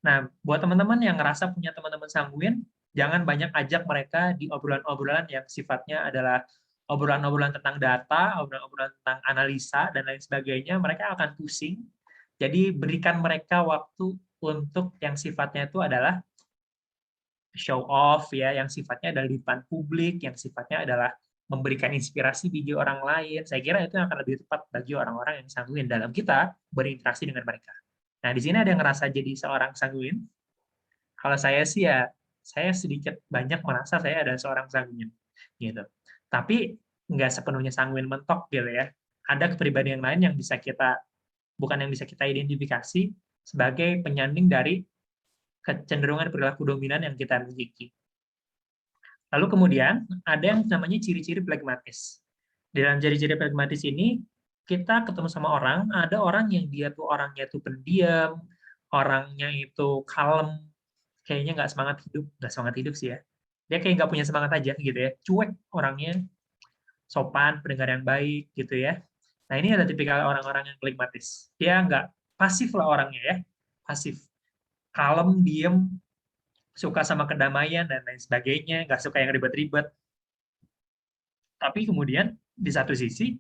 Nah, buat teman-teman yang ngerasa punya teman-teman sanguin, jangan banyak ajak mereka di obrolan-obrolan yang sifatnya adalah obrolan-obrolan tentang data, obrolan-obrolan tentang analisa, dan lain sebagainya. Mereka akan pusing. Jadi, berikan mereka waktu untuk yang sifatnya itu adalah show off, ya, yang sifatnya adalah di depan publik, yang sifatnya adalah memberikan inspirasi bagi orang lain. Saya kira itu akan lebih tepat bagi orang-orang yang sanguin dalam kita berinteraksi dengan mereka. Nah, di sini ada yang ngerasa jadi seorang sanguin. Kalau saya sih ya, saya sedikit banyak merasa saya adalah seorang sanguin, gitu. Tapi nggak sepenuhnya sanguin mentok gitu ya. Ada kepribadian lain yang bisa bukan yang bisa kita identifikasi sebagai penyanding dari kecenderungan perilaku dominan yang kita miliki. Lalu kemudian ada yang namanya ciri-ciri pragmatis. Dalam ciri-ciri pragmatis ini kita ketemu sama orang, ada orang yang dia tuh orangnya tuh pendiam, orangnya itu kalem, kayaknya nggak semangat hidup sih ya. Dia kayak nggak punya semangat aja gitu ya, cuek orangnya, sopan, pendengar yang baik gitu ya. Nah ini ada tipikal orang-orang yang pragmatis. Dia nggak pasif lah orangnya ya, pasif, kalem, diem, suka sama kedamaian dan lain sebagainya, nggak suka yang ribet-ribet. Tapi kemudian di satu sisi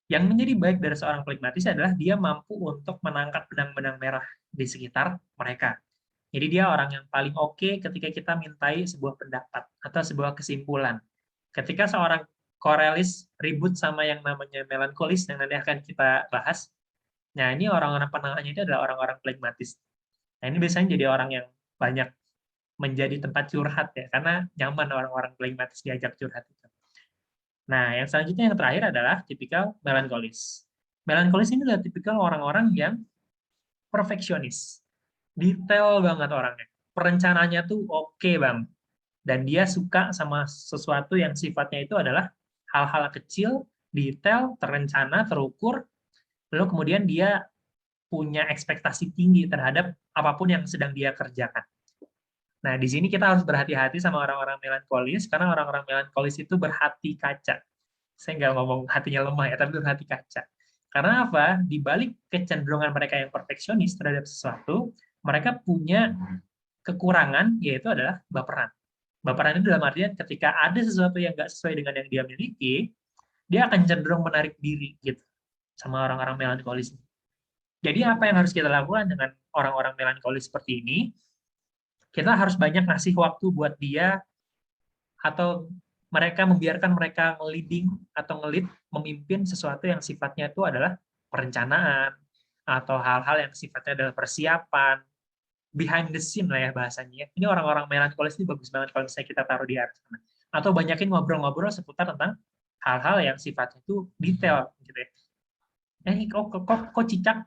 yang menjadi baik dari seorang pragmatis adalah dia mampu untuk menangkap benang-benang merah di sekitar mereka. Jadi dia orang yang paling oke ketika kita mintai sebuah pendapat atau sebuah kesimpulan. Ketika seorang korealis ribut sama yang namanya melankolis yang nanti akan kita bahas, nah ini orang-orang penengahnya itu adalah orang-orang pragmatis. Nah ini biasanya jadi orang yang banyak menjadi tempat curhat ya, karena nyaman orang-orang pragmatis diajak curhat itu. Nah, yang selanjutnya yang terakhir adalah tipikal melankolis. Melankolis ini adalah tipikal orang-orang yang perfeksionis. Detail banget orangnya. Perencanaannya tuh oke bang. Dan dia suka sama sesuatu yang sifatnya itu adalah hal-hal kecil, detail, terencana, terukur, lalu kemudian dia punya ekspektasi tinggi terhadap apapun yang sedang dia kerjakan. Nah, di sini kita harus berhati-hati sama orang-orang melankolis, karena orang-orang melankolis itu berhati kaca. Saya nggak ngomong hatinya lemah ya, tapi berhati kaca. Karena apa? Di balik kecenderungan mereka yang perfeksionis terhadap sesuatu, mereka punya kekurangan, yaitu adalah baperan. Baperan itu dalam artian ketika ada sesuatu yang nggak sesuai dengan yang dia miliki, dia akan cenderung menarik diri gitu sama orang-orang melankolis. Jadi apa yang harus kita lakukan dengan orang-orang melankolis seperti ini? Kita harus banyak ngasih waktu buat dia, atau membiarkan mereka nge-leading atau nge-lead, memimpin sesuatu yang sifatnya itu adalah perencanaan, atau hal-hal yang sifatnya adalah persiapan, behind the scene lah ya bahasanya. Ini orang-orang melankolis ini bagus banget kalau misalnya kita taruh di arah sana. Atau banyakin ngobrol-ngobrol seputar tentang hal-hal yang sifatnya itu detail gitu ya. Kok cicak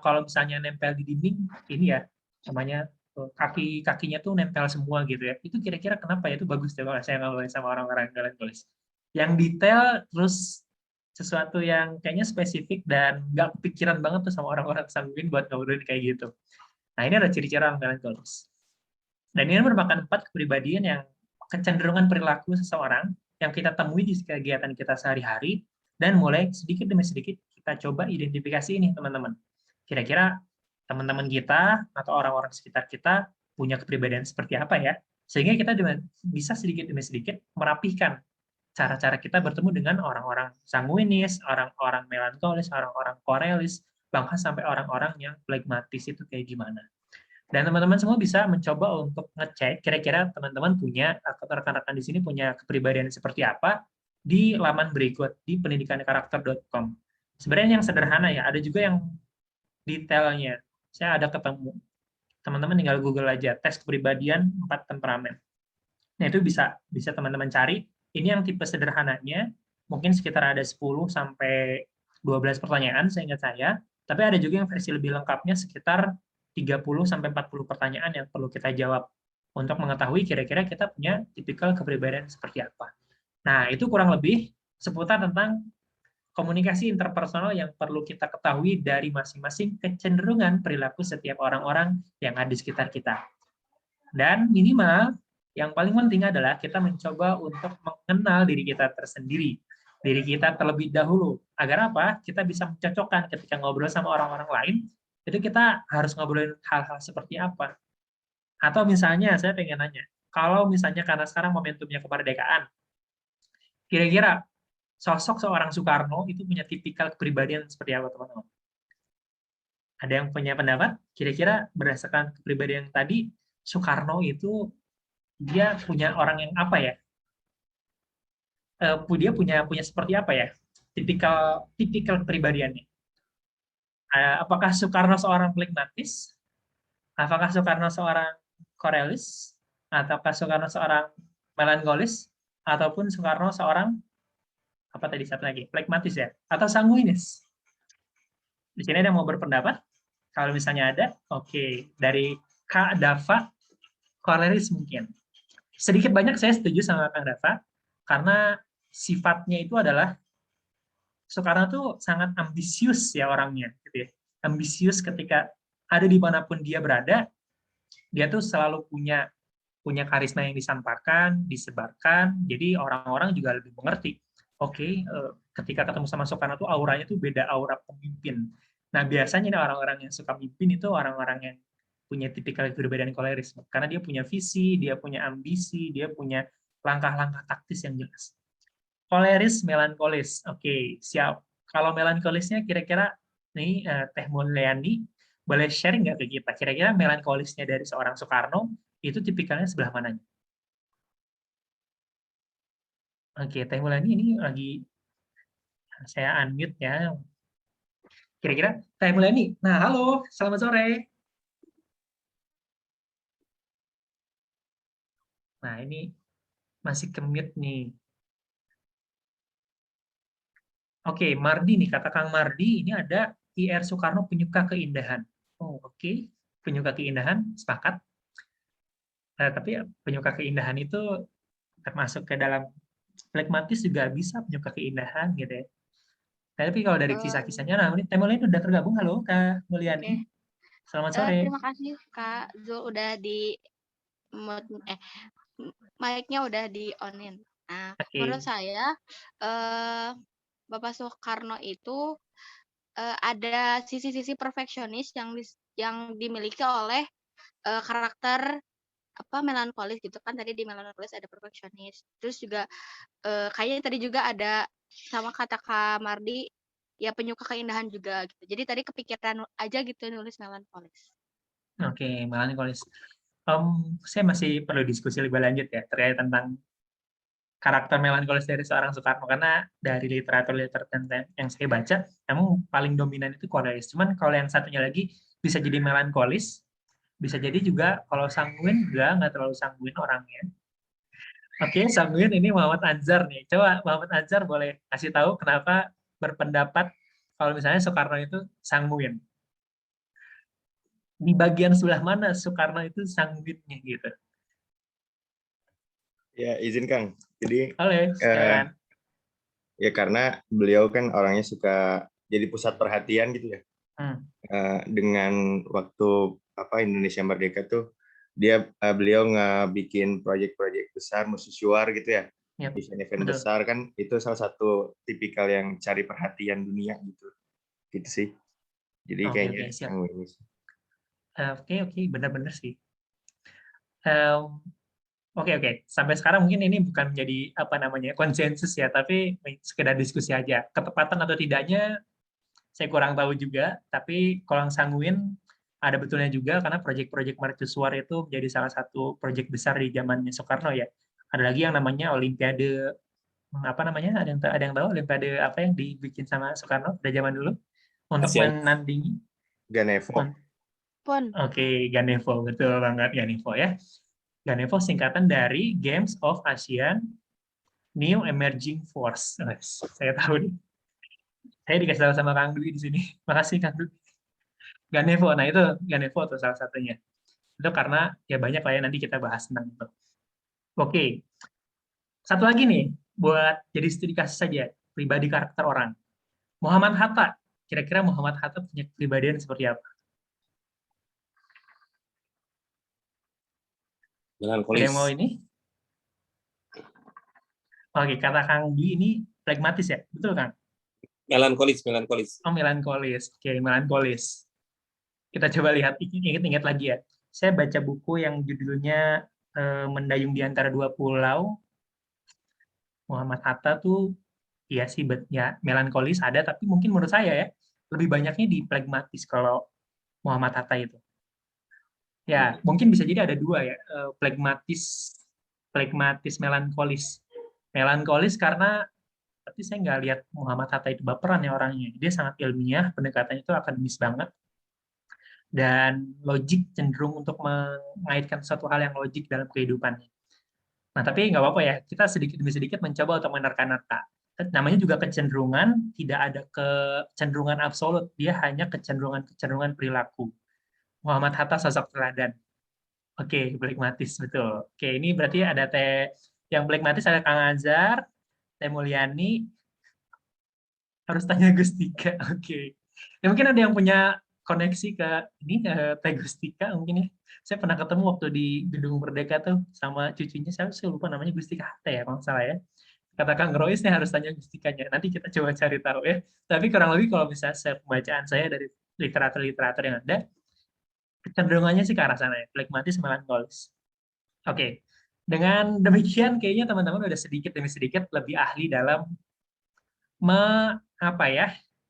kalau misalnya nempel di dinding ini ya namanya kakinya tuh nempel semua gitu ya. Itu kira-kira kenapa ya? Itu bagus deh kalau saya ngobrolin sama orang-orang melankolis. Yang detail, terus sesuatu yang kayaknya spesifik dan nggak kepikiran banget tuh sama orang-orang sanguin buat ngobrolin kayak gitu. Nah, ini adalah ciri-ciri orang melankolis. Dan ini merupakan 4 kepribadian yang kecenderungan perilaku seseorang yang kita temui di kegiatan kita sehari-hari, dan mulai sedikit demi sedikit kita coba identifikasi ini, teman-teman. Kira-kira teman-teman kita atau orang-orang sekitar kita punya kepribadian seperti apa ya? Sehingga kita bisa sedikit demi sedikit merapihkan cara-cara kita bertemu dengan orang-orang sanguinis, orang-orang melankolis, orang-orang korelis, bahkan sampai orang-orang yang flegmatis itu kayak gimana. Dan teman-teman semua bisa mencoba untuk ngecek kira-kira teman-teman punya, atau rekan-rekan di sini punya kepribadian seperti apa di laman berikut di pendidikankarakter.com. Sebenarnya yang sederhana ya, ada juga yang detailnya. Saya ada ketemu. Teman-teman tinggal Google aja, tes kepribadian 4 temperamen. Nah, itu bisa teman-teman cari. Ini yang tipe sederhananya, mungkin sekitar ada 10 sampai 12 pertanyaan seingat saya, tapi ada juga yang versi lebih lengkapnya sekitar 30 sampai 40 pertanyaan yang perlu kita jawab untuk mengetahui kira-kira kita punya tipikal kepribadian seperti apa. Nah, itu kurang lebih seputar tentang komunikasi interpersonal yang perlu kita ketahui dari masing-masing kecenderungan perilaku setiap orang-orang yang ada di sekitar kita. Dan minimal, yang paling penting adalah kita mencoba untuk mengenal diri kita tersendiri, diri kita terlebih dahulu. Agar apa? Kita bisa mencocokkan ketika ngobrol sama orang-orang lain, itu kita harus ngobrolin hal-hal seperti apa. Atau misalnya, saya pengen nanya, kalau misalnya karena sekarang momentumnya kemerdekaan, kira-kira sosok seorang Soekarno itu punya tipikal kepribadian seperti apa, teman-teman? Ada yang punya pendapat? Kira-kira berdasarkan kepribadian yang tadi, Soekarno itu dia punya orang yang apa ya? Dia punya seperti apa ya? Tipikal kepribadiannya. Apakah Soekarno seorang flegmatis? Apakah Soekarno seorang korelis? Ataukah Soekarno seorang melankolis? Ataupun Soekarno seorang apa tadi satu lagi? Flegmatis ya? Atau sanguinis? Di sini ada yang mau berpendapat? Kalau misalnya ada, oke. Dari Kak Dava, korelis mungkin. Sedikit banyak saya setuju sama Kak Dava, karena sifatnya itu adalah Soekarno tuh sangat ambisius ya orangnya, gitu ya. Ambisius ketika ada dimanapun dia berada, dia tuh selalu punya karisma yang disampaikan, disebarkan, jadi orang-orang juga lebih mengerti. Oke, ketika ketemu sama Soekarno tuh auranya tuh beda aura pemimpin. Nah, biasanya orang-orang yang suka mimpin itu orang-orang yang punya tipikal kepribadian koleris, karena dia punya visi, dia punya ambisi, dia punya langkah-langkah taktis yang jelas. Koleris, melankolis. Oke, siap. Kalau melankolisnya kira-kira nih Teh Mulyani boleh share nggak ke kita? Kira-kira melankolisnya dari seorang Soekarno itu tipikalnya sebelah mananya? Oke, Teh Mulyani ini lagi saya unmute ya. Kira-kira Teh Mulyani. Nah, halo, selamat sore. Nah, ini masih ke-mute nih. Oke, Mardi nih, kata Kang Mardi, ini ada IR Soekarno penyuka keindahan. Oh, oke. Penyuka keindahan, sepakat. Tapi penyuka keindahan itu termasuk ke dalam flegmatis juga bisa penyuka keindahan gitu ya. Tapi kalau dari kisah-kisahnya, nah ini Teh Mulyani udah tergabung. Halo Kak Mulyani. Selamat sore.
Terima kasih Kak Zul udah mic-nya udah di-on-in. Nah,
Oke.
menurut saya Bapak Soekarno itu ada sisi-sisi perfeksionis yang dimiliki oleh karakter melankolis gitu kan, tadi di melankolis ada perfeksionis. Terus juga kayaknya tadi juga ada sama kata Kak Mardi ya penyuka keindahan juga gitu. Jadi tadi kepikiran aja gitu nulis melankolis.
Oke, melankolis. Saya masih perlu diskusi lebih lanjut ya terkait tentang karakter melankolis dari seorang Soekarno, karena dari literatur-literatur yang saya baca, emang paling dominan itu Koreais. Cuman kalau yang satunya lagi bisa jadi melankolis, bisa jadi juga kalau sanguin nggak terlalu sanguin orangnya. Oke, sanguin ini Muhammad Anzar nih. Coba Muhammad Anzar boleh kasih tahu kenapa berpendapat kalau misalnya Soekarno itu sanguin. Di bagian sebelah mana Soekarno itu sanguinnya gitu.
Ya, izin Kang. Jadi
Oleh, silakan.
ya karena beliau kan orangnya suka jadi pusat perhatian gitu ya. Dengan waktu Indonesia Merdeka tuh beliau ngebikin proyek-proyek besar, mercusuar gitu ya.
Yep,
Event-event
betul.
besar kan itu salah satu tipikal yang cari perhatian dunia gitu. Gitu sih. Jadi
Oke,
kayaknya
oke, siap.
sanguin sih.
Oke, benar-benar sih. Oke. Sampai sekarang mungkin ini bukan menjadi konsensus ya, tapi sekedar diskusi aja. Ketepatan atau tidaknya saya kurang tahu juga, tapi kalau yang sanguin ada betulnya juga karena proyek-proyek mercusuar itu menjadi salah satu proyek besar di zamannya Soekarno ya. Ada lagi yang namanya Olimpiade Ada yang tahu Olimpiade apa yang dibikin sama Soekarno pada zaman dulu untuk
ASEAN
menandingi
Ganevo.
Pon.
Oke, Ganevo, betul banget Ganevo ya. Ganevo singkatan dari Games of ASEAN New Emerging Force. Saya tahu nih. Saya dikasih tahu sama Kang Dwi di sini. Makasih Kang Dwi. Ganevo, nah itu Ganevo tuh salah satunya. Itu karena ya banyak lah ya nanti kita bahas tentang itu. Oke. Satu lagi nih, buat jadi studi kasus saja, pribadi karakter orang. Muhammad Hatta. Kira-kira Muhammad Hatta punya kepribadian seperti apa? Ada yang mau ini? Oke, kata Kang Dwi ini pragmatis ya? Betul, Kang?
Melankolis.
Oh, melankolis. Oke, melankolis. Kita coba lihat, ingat-ingat lagi ya. Saya baca buku yang judulnya Mendayung di Antara Dua Pulau. Muhammad Hatta tuh, ya sih, ya, melankolis ada, tapi mungkin menurut saya ya, lebih banyaknya di pragmatis kalau Muhammad Hatta itu. Ya, mungkin bisa jadi ada dua ya, pragmatis, melankolis. Melankolis karena tapi saya nggak lihat Muhammad Hatta itu baperan ya orangnya. Dia sangat ilmiah, pendekatannya itu akademis banget. Dan logik cenderung untuk mengaitkan suatu hal yang logik dalam kehidupannya. Nah, tapi nggak apa-apa ya, kita sedikit demi sedikit mencoba untuk menerka-nerka. Namanya juga kecenderungan, tidak ada kecenderungan absolut, dia hanya kecenderungan perilaku. Muhammad Hatta sosok teladan. Oke, pragmatis, betul. Oke, ini berarti ada yang pragmatis ada Kang Azhar, Teh Mulyani, harus tanya Gustika. Oke. Ya, mungkin ada yang punya koneksi ke ini Teh Gustika mungkin ya. Saya pernah ketemu waktu di Gedung Merdeka tuh sama cucunya, saya lupa namanya Gustika Hatta ya kalau nggak salah ya. Kata Kang Rois nih harus tanya Gustikanya. Nanti kita coba cari tahu ya. Tapi kurang lebih kalau misalnya pembacaan saya dari literatur-literatur yang ada, kecenderungannya sih ke arah sana ya, pragmatis melankolis. Oke. Dengan demikian kayaknya teman-teman udah sedikit demi sedikit lebih ahli dalam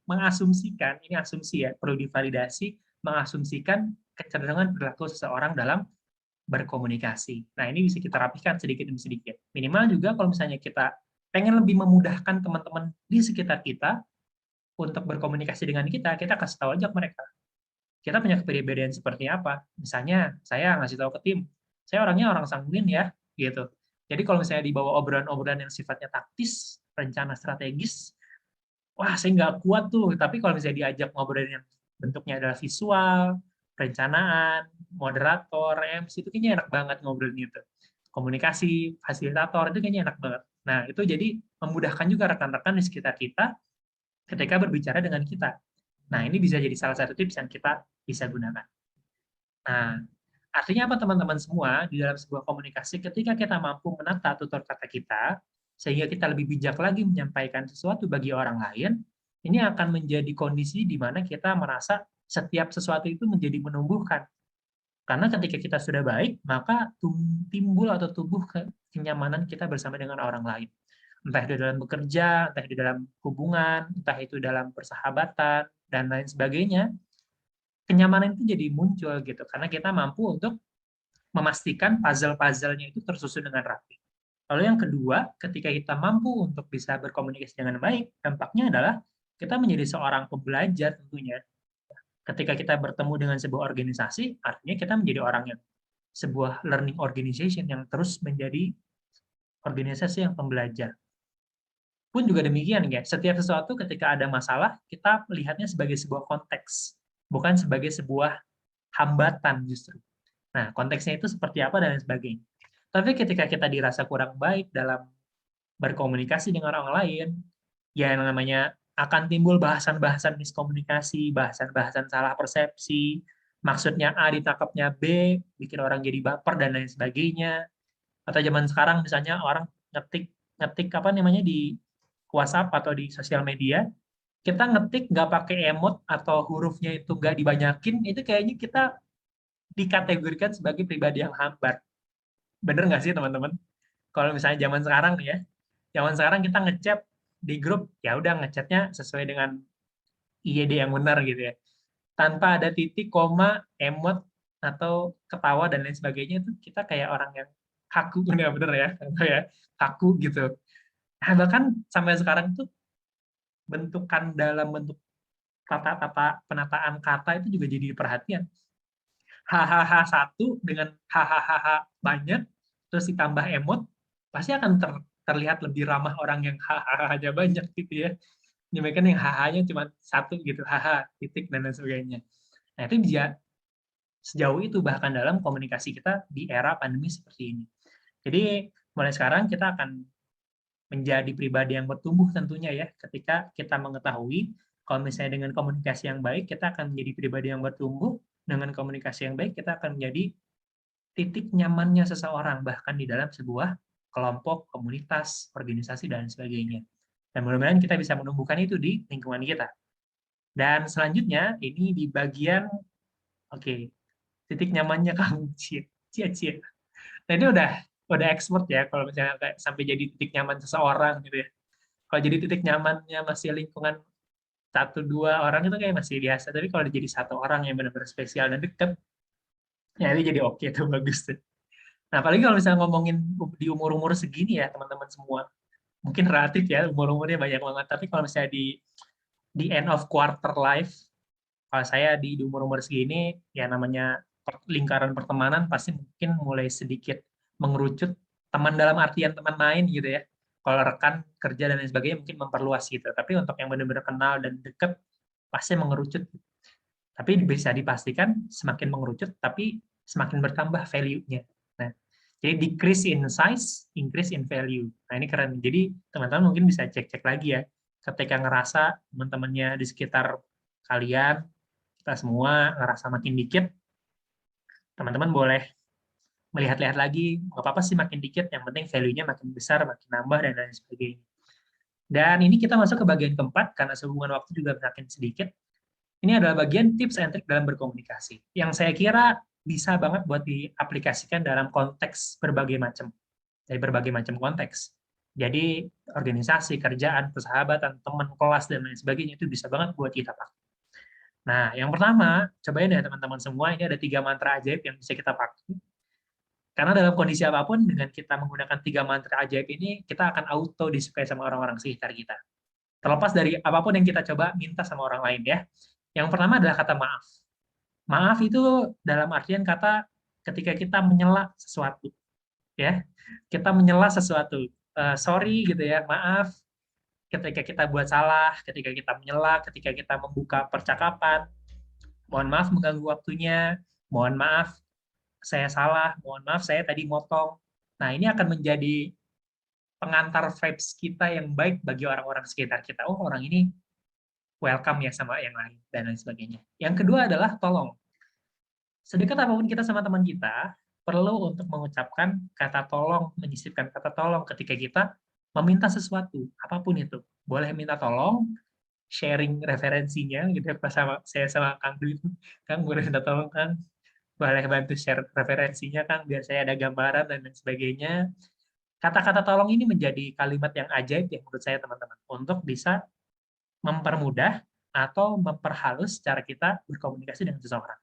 mengasumsikan, ini asumsi ya, perlu divalidasi, mengasumsikan kecenderungan perilaku seseorang dalam berkomunikasi. Nah, ini bisa kita rapikan sedikit demi sedikit. Minimal juga kalau misalnya kita pengen lebih memudahkan teman-teman di sekitar kita untuk berkomunikasi dengan kita kasih tahu aja ke mereka. Kita punya kepribadian seperti apa. Misalnya, saya ngasih tahu ke tim, saya orangnya orang sanguin ya, gitu. Jadi kalau misalnya dibawa obrolan-obrolan yang sifatnya taktis, rencana strategis, wah saya nggak kuat tuh. Tapi kalau misalnya diajak ngobrol yang bentuknya adalah visual, perencanaan, moderator, MC, itu kayaknya enak banget ngobrol gitu. Komunikasi, fasilitator, itu kayaknya enak banget. Nah, itu jadi memudahkan juga rekan-rekan di sekitar kita ketika berbicara dengan kita. Nah, ini bisa jadi salah satu tips yang kita bisa gunakan. Nah, Artinya apa teman-teman semua? Di dalam sebuah komunikasi, ketika kita mampu menata tutur kata kita, sehingga kita lebih bijak lagi menyampaikan sesuatu bagi orang lain, ini akan menjadi kondisi di mana kita merasa setiap sesuatu itu menjadi menumbuhkan. Karena ketika kita sudah baik, maka timbul atau tumbuh kenyamanan kita bersama dengan orang lain. Entah itu dalam bekerja, entah itu dalam hubungan, entah itu dalam persahabatan, dan lain sebagainya. Kenyamanan itu jadi muncul gitu, karena kita mampu untuk memastikan puzzle-puzzle-nya itu tersusun dengan rapi. Lalu yang kedua, ketika kita mampu untuk bisa berkomunikasi dengan baik, dampaknya adalah kita menjadi seorang pembelajar tentunya. Ketika kita bertemu dengan sebuah organisasi, artinya kita menjadi orang yang sebuah learning organization yang terus menjadi organisasi yang pembelajar. Pun juga demikian, ya. Setiap sesuatu ketika ada masalah, kita melihatnya sebagai sebuah konteks, bukan sebagai sebuah hambatan justru. Nah, konteksnya itu seperti apa dan lain sebagainya. Tapi ketika kita dirasa kurang baik dalam berkomunikasi dengan orang lain, ya yang namanya akan timbul bahasan-bahasan miskomunikasi, bahasan-bahasan salah persepsi, maksudnya A ditangkapnya B, bikin orang jadi baper dan lain sebagainya. Atau zaman sekarang misalnya orang ngetik apa namanya di WhatsApp atau di sosial media, kita ngetik nggak pakai emot atau hurufnya itu nggak dibanyakin, itu kayaknya kita dikategorikan sebagai pribadi yang hambar. Bener nggak sih teman-teman? Kalau misalnya zaman sekarang nih ya, zaman sekarang kita ngechat di grup, ya udah ngechatnya sesuai dengan IED yang benar gitu ya. Tanpa ada titik, koma, emot, atau ketawa dan lain sebagainya, itu kita kayak orang yang kaku, bener ya, kaku gitu. Nah, bahkan sampai sekarang itu bentukan dalam bentuk tata penataan kata itu juga jadi perhatian. Hahaha satu dengan hahaha banyak, terus ditambah emot, pasti akan terlihat lebih ramah orang yang hahaha banyak gitu ya. Demikian yang haha-nya cuma satu gitu, haha, titik, dan lain sebagainya. Nah, itu dia sejauh itu bahkan dalam komunikasi kita di era pandemi seperti ini. Jadi, mulai sekarang kita akan menjadi pribadi yang bertumbuh tentunya ya, ketika kita mengetahui kalau misalnya dengan komunikasi yang baik, kita akan menjadi pribadi yang bertumbuh, dengan komunikasi yang baik, kita akan menjadi titik nyamannya seseorang, bahkan di dalam sebuah kelompok, komunitas, organisasi, dan sebagainya. Dan mudah-mudahan kita bisa menumbuhkan itu di lingkungan kita. Dan selanjutnya, ini di bagian, titik nyamannya kamu, cie. Nah, ini udah expert ya, kalau misalnya kayak sampai jadi titik nyaman seseorang gitu ya. Kalau jadi titik nyamannya masih lingkungan 1-2 orang itu kayak masih biasa, tapi kalau jadi satu orang yang benar-benar spesial dan dekat, ya ini jadi oke tuh, bagus tuh. Nah, apalagi kalau misalnya ngomongin di umur-umur segini ya, teman-teman semua. Mungkin relatif ya, umur-umurnya banyak banget, tapi kalau misalnya di end of quarter life, kalau saya di umur-umur segini, ya namanya lingkaran pertemanan pasti mungkin mulai sedikit mengerucut, teman dalam artian teman main gitu ya. Kalau rekan kerja dan lain sebagainya mungkin memperluas gitu. Tapi untuk yang benar-benar kenal dan dekat pasti mengerucut. Tapi bisa dipastikan semakin mengerucut tapi semakin bertambah value-nya. Nah, jadi decrease in size, increase in value. Nah, ini keren. Jadi teman-teman mungkin bisa cek-cek lagi ya. Ketika ngerasa teman-temannya di sekitar kalian, kita semua ngerasa makin dikit, teman-teman boleh melihat-lihat lagi, nggak apa-apa sih makin dikit, yang penting value-nya makin besar, makin nambah, dan lain sebagainya. Dan ini kita masuk ke bagian keempat, karena sehubungan waktu juga makin sedikit. Ini adalah bagian tips and trick dalam berkomunikasi, yang saya kira bisa banget buat diaplikasikan dalam konteks berbagai macam, dari berbagai macam konteks. Jadi organisasi, kerjaan, persahabatan, teman, kelas, dan lain sebagainya, itu bisa banget buat kita pakai. Nah, yang pertama, cobain ya teman-teman semua, ini ada 3 mantra ajaib yang bisa kita pakai. Karena dalam kondisi apapun, dengan kita menggunakan 3 mantra ajaib ini, kita akan auto disukai sama orang-orang sekitar kita. Terlepas dari apapun yang kita coba minta sama orang lain ya. Yang pertama adalah kata maaf. Maaf itu dalam artian kata ketika kita menyela sesuatu. Ya, kita menyela sesuatu. Sorry gitu ya, maaf. Ketika kita buat salah, ketika kita menyela, ketika kita membuka percakapan, mohon maaf mengganggu waktunya, mohon maaf saya salah, mohon maaf saya tadi motong. Nah, ini akan menjadi pengantar vibes kita yang baik bagi orang-orang sekitar kita. Oh, orang ini welcome ya sama yang lain, dan lain sebagainya. Yang kedua adalah tolong. Sedekat apapun kita sama teman kita, perlu untuk mengucapkan kata tolong, menyisipkan kata tolong ketika kita meminta sesuatu, apapun itu. Boleh minta tolong, sharing referensinya, gitu ya, pas saya sama Kang Dwi itu, Kang boleh minta tolong, Kang, boleh bantu share referensinya, Kang, biar saya ada gambaran dan lain sebagainya. Kata-kata tolong ini menjadi kalimat yang ajaib ya menurut saya teman-teman, untuk bisa mempermudah atau memperhalus cara kita berkomunikasi dengan seseorang.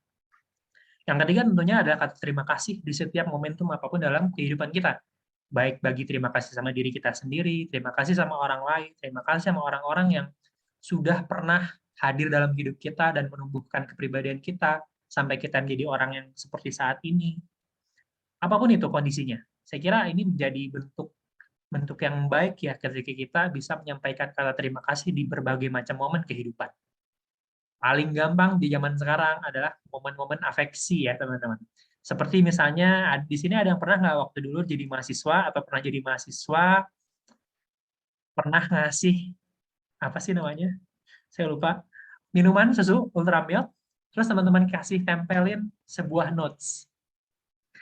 Yang ketiga tentunya adalah kata terima kasih di setiap momentum apapun dalam kehidupan kita. Baik bagi terima kasih sama diri kita sendiri, terima kasih sama orang lain, terima kasih sama orang-orang yang sudah pernah hadir dalam hidup kita dan menumbuhkan kepribadian kita sampai kita menjadi orang yang seperti saat ini. Apapun itu kondisinya. Saya kira ini menjadi bentuk yang baik ya ketika kita bisa menyampaikan kata terima kasih di berbagai macam momen kehidupan. Paling gampang di zaman sekarang adalah momen-momen afeksi ya teman-teman. Seperti misalnya di sini ada yang pernah nggak waktu dulu jadi mahasiswa atau pernah jadi mahasiswa pernah ngasih apa sih namanya? Saya lupa. Minuman susu ultramilk, terus teman-teman kasih tempelin sebuah notes.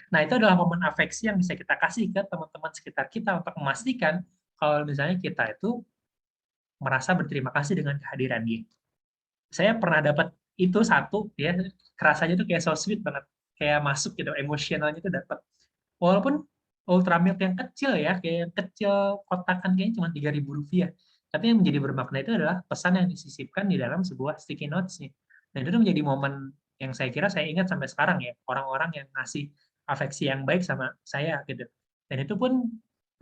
Nah, itu adalah momen afeksi yang bisa kita kasih ke teman-teman sekitar kita untuk memastikan kalau misalnya kita itu merasa berterima kasih dengan kehadiran dia. Saya pernah dapat itu satu ya, kerasanya tuh kayak so sweet banget, kayak masuk gitu, emosionalnya itu dapat. Walaupun ultramilk yang kecil ya, kayak kecil kotakan kayaknya cuma Rp3.000. Tapi yang menjadi bermakna itu adalah pesan yang disisipkan di dalam sebuah sticky notes-nya. Dan itu menjadi momen yang saya kira saya ingat sampai sekarang ya, orang-orang yang ngasih afeksi yang baik sama saya gitu. Dan itu pun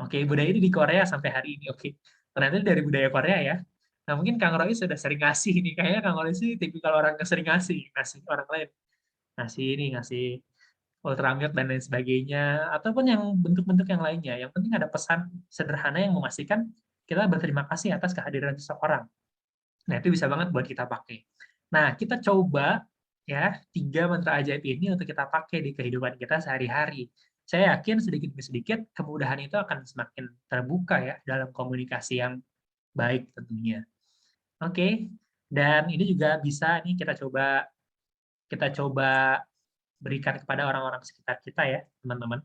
oke, budaya ini di Korea sampai hari ini oke. Ternyata dari budaya Korea ya. Nah, mungkin Kang Roy sudah sering ngasih nih. Kayaknya Kang Roy sih tipikal orang yang sering ngasih orang lain. Ngasih ultramilk dan lain sebagainya, ataupun yang bentuk-bentuk yang lainnya. Yang penting ada pesan sederhana yang memastikan kita berterima kasih atas kehadiran seseorang. Nah, itu bisa banget buat kita pakai. Nah, kita coba ya 3 mantra ajaib ini untuk kita pakai di kehidupan kita sehari-hari. Saya yakin sedikit demi sedikit kemudahan itu akan semakin terbuka ya dalam komunikasi yang baik tentunya. Oke, dan ini juga bisa nih kita coba berikan kepada orang-orang sekitar kita ya, teman-teman.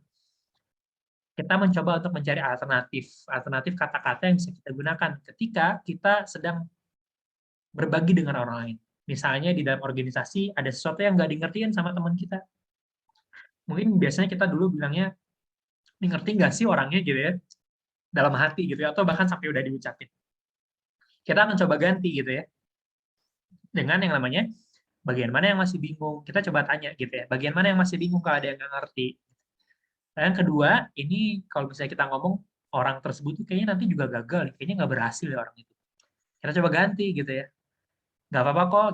Kita mencoba untuk mencari alternatif kata-kata yang bisa kita gunakan ketika kita sedang berbagi dengan orang lain. Misalnya di dalam organisasi ada sesuatu yang nggak dimengertiin sama teman kita. Mungkin biasanya kita dulu bilangnya, "Ini ngerti nggak sih orangnya?" gitu ya, dalam hati gitu ya, atau bahkan sampai udah diucapin. Kita akan coba ganti gitu ya, dengan yang namanya bagian mana yang masih bingung, kita coba tanya gitu ya, bagian mana yang masih bingung kalau ada yang nggak ngerti. Nah, yang kedua, ini kalau misalnya kita ngomong orang tersebut tuh kayaknya nanti juga gagal, kayaknya nggak berhasil ya orang itu. Kita coba ganti gitu ya. Nggak apa-apa kok,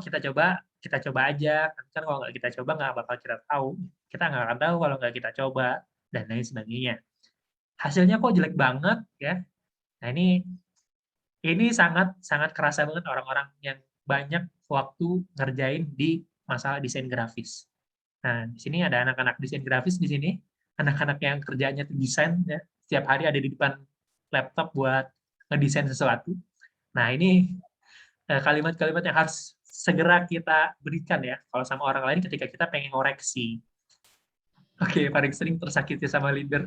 kita coba aja. Kan kalau nggak kita coba nggak bakal kita tahu. Kita nggak akan tahu kalau nggak kita coba dan lain sebagainya. Hasilnya kok jelek banget ya. Nah, ini sangat sangat kerasa banget orang-orang yang banyak waktu ngerjain di masalah desain grafis. Nah, di sini ada anak-anak desain grafis di sini, anak-anak yang kerjanya tuh desain ya, setiap hari ada di depan laptop buat ngedesain sesuatu. Nah, ini kalimat-kalimat yang harus segera kita berikan ya kalau sama orang lain ketika kita pengen koreksi. Oke, paling sering tersakiti sama leader.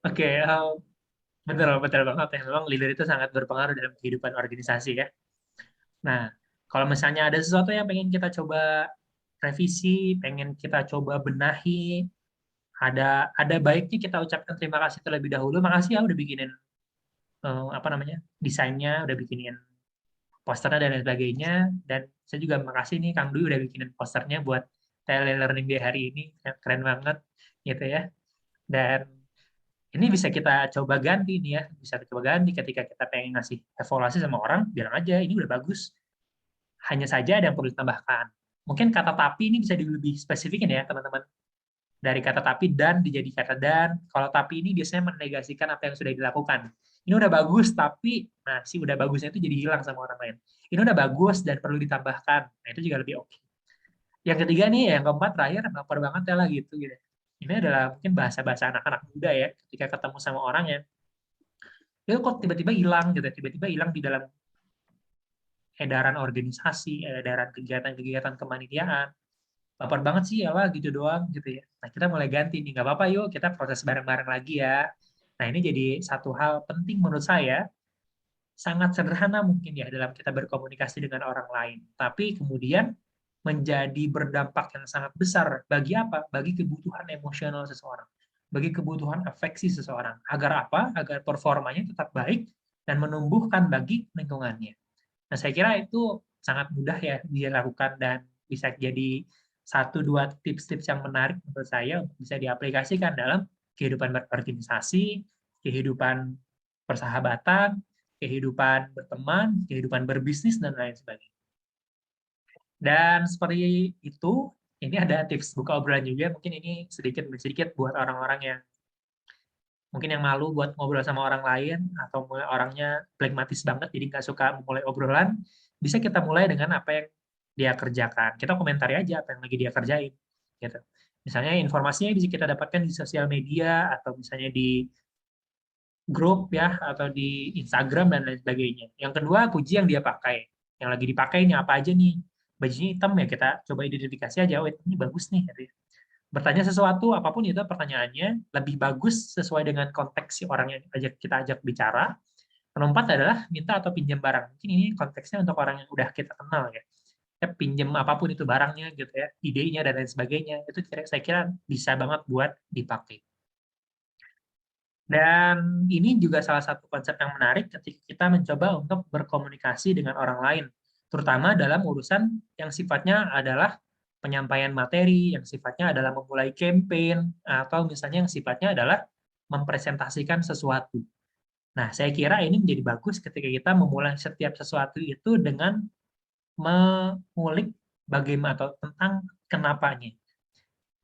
Oke, benar banget ya. Memang leader itu sangat berpengaruh dalam kehidupan organisasi ya. Nah, kalau misalnya ada sesuatu yang pengen kita coba revisi, pengen kita coba benahi, ada baiknya kita ucapkan terima kasih terlebih dahulu. Makasih ya udah bikinin desainnya, udah bikinin posternya dan lain sebagainya. Dan saya juga makasih nih Kang Dwi udah bikinin posternya buat telelearning day hari ini, keren banget gitu ya. Dan ini bisa kita coba ganti nih ya, bisa kita coba ganti ketika kita pengen ngasih evaluasi sama orang, bilang aja ini udah bagus. Hanya saja ada yang perlu ditambahkan. Mungkin kata tapi ini bisa lebih spesifikin ya teman-teman. Dari kata tapi dan dijadi kata dan. Kalau tapi ini biasanya menegasikan apa yang sudah dilakukan. Ini udah bagus tapi, nah si udah bagusnya itu jadi hilang sama orang lain. Ini udah bagus dan perlu ditambahkan. Nah itu juga lebih oke. Yang ketiga nih, yang keempat terakhir, baper banget ya lah gitu. Ini adalah mungkin bahasa-bahasa anak-anak muda ya, ketika ketemu sama orang ya, itu kok tiba-tiba hilang gitu, tiba-tiba hilang di dalam edaran organisasi, edaran kegiatan-kegiatan kepanitiaan. baper banget sih ya lah gitu doang gitu ya. Nah kita mulai ganti nih, nggak apa-apa yuk kita proses bareng-bareng lagi ya. Nah ini jadi satu hal penting menurut saya, sangat sederhana mungkin ya dalam kita berkomunikasi dengan orang lain, tapi kemudian menjadi berdampak yang sangat besar bagi apa? Bagi kebutuhan emosional seseorang, bagi kebutuhan afeksi seseorang. Agar apa? Agar performanya tetap baik dan menumbuhkan bagi lingkungannya. Nah, saya kira itu sangat mudah ya dilakukan dan bisa jadi 1-2 tips-tips yang menarik menurut saya untuk bisa diaplikasikan dalam kehidupan berorganisasi, kehidupan persahabatan, kehidupan berteman, kehidupan berbisnis, dan lain sebagainya. Dan seperti itu, ini ada tips buka obrolan juga, mungkin ini sedikit buat orang-orang yang mungkin yang malu buat ngobrol sama orang lain, atau orangnya pragmatis banget, jadi nggak suka memulai obrolan, bisa kita mulai dengan apa yang dia kerjakan. Kita komentari aja apa yang lagi dia kerjain. Gitu. Misalnya informasinya bisa kita dapatkan di sosial media, atau misalnya di grup ya, atau di Instagram, dan lain sebagainya. Yang kedua, puji yang dia pakai. Yang lagi dipakai ini apa aja nih? Bajunya hitam ya, kita coba identifikasi aja, oh ini bagus nih. Gitu. Bertanya sesuatu, apapun itu pertanyaannya, lebih bagus sesuai dengan konteks si orang yang kita ajak bicara. Yang keempat adalah minta atau pinjam barang. Mungkin ini konteksnya untuk orang yang udah kita kenal ya. Kita pinjam apapun itu barangnya gitu ya, idenya dan lain sebagainya. Itu saya kira bisa banget buat dipakai. Dan ini juga salah satu konsep yang menarik ketika kita mencoba untuk berkomunikasi dengan orang lain, terutama dalam urusan yang sifatnya adalah penyampaian materi, yang sifatnya adalah memulai campaign, atau misalnya yang sifatnya adalah mempresentasikan sesuatu. Nah, saya kira ini menjadi bagus ketika kita memulai setiap sesuatu itu dengan mengulik bagaimana atau tentang kenapanya.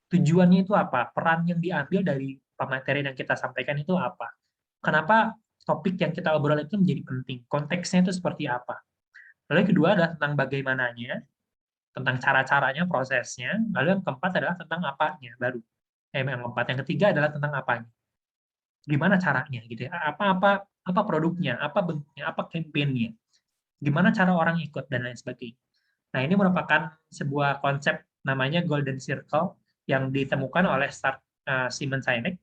Tujuannya itu apa? Peran yang diambil dari materi yang kita sampaikan itu apa? Kenapa topik yang kita obrol itu menjadi penting? Konteksnya itu seperti apa? Lalu yang kedua adalah tentang bagaimananya, tentang cara-caranya, prosesnya. Lalu yang keempat adalah tentang apanya baru. Yang keempat, yang ketiga adalah tentang apanya. Gimana caranya gitu ya? Apa produknya, apa bentuknya, apa campaign-nya. Gimana cara orang ikut dan lain sebagainya. Nah, ini merupakan sebuah konsep namanya Golden Circle yang ditemukan oleh Simon Sinek,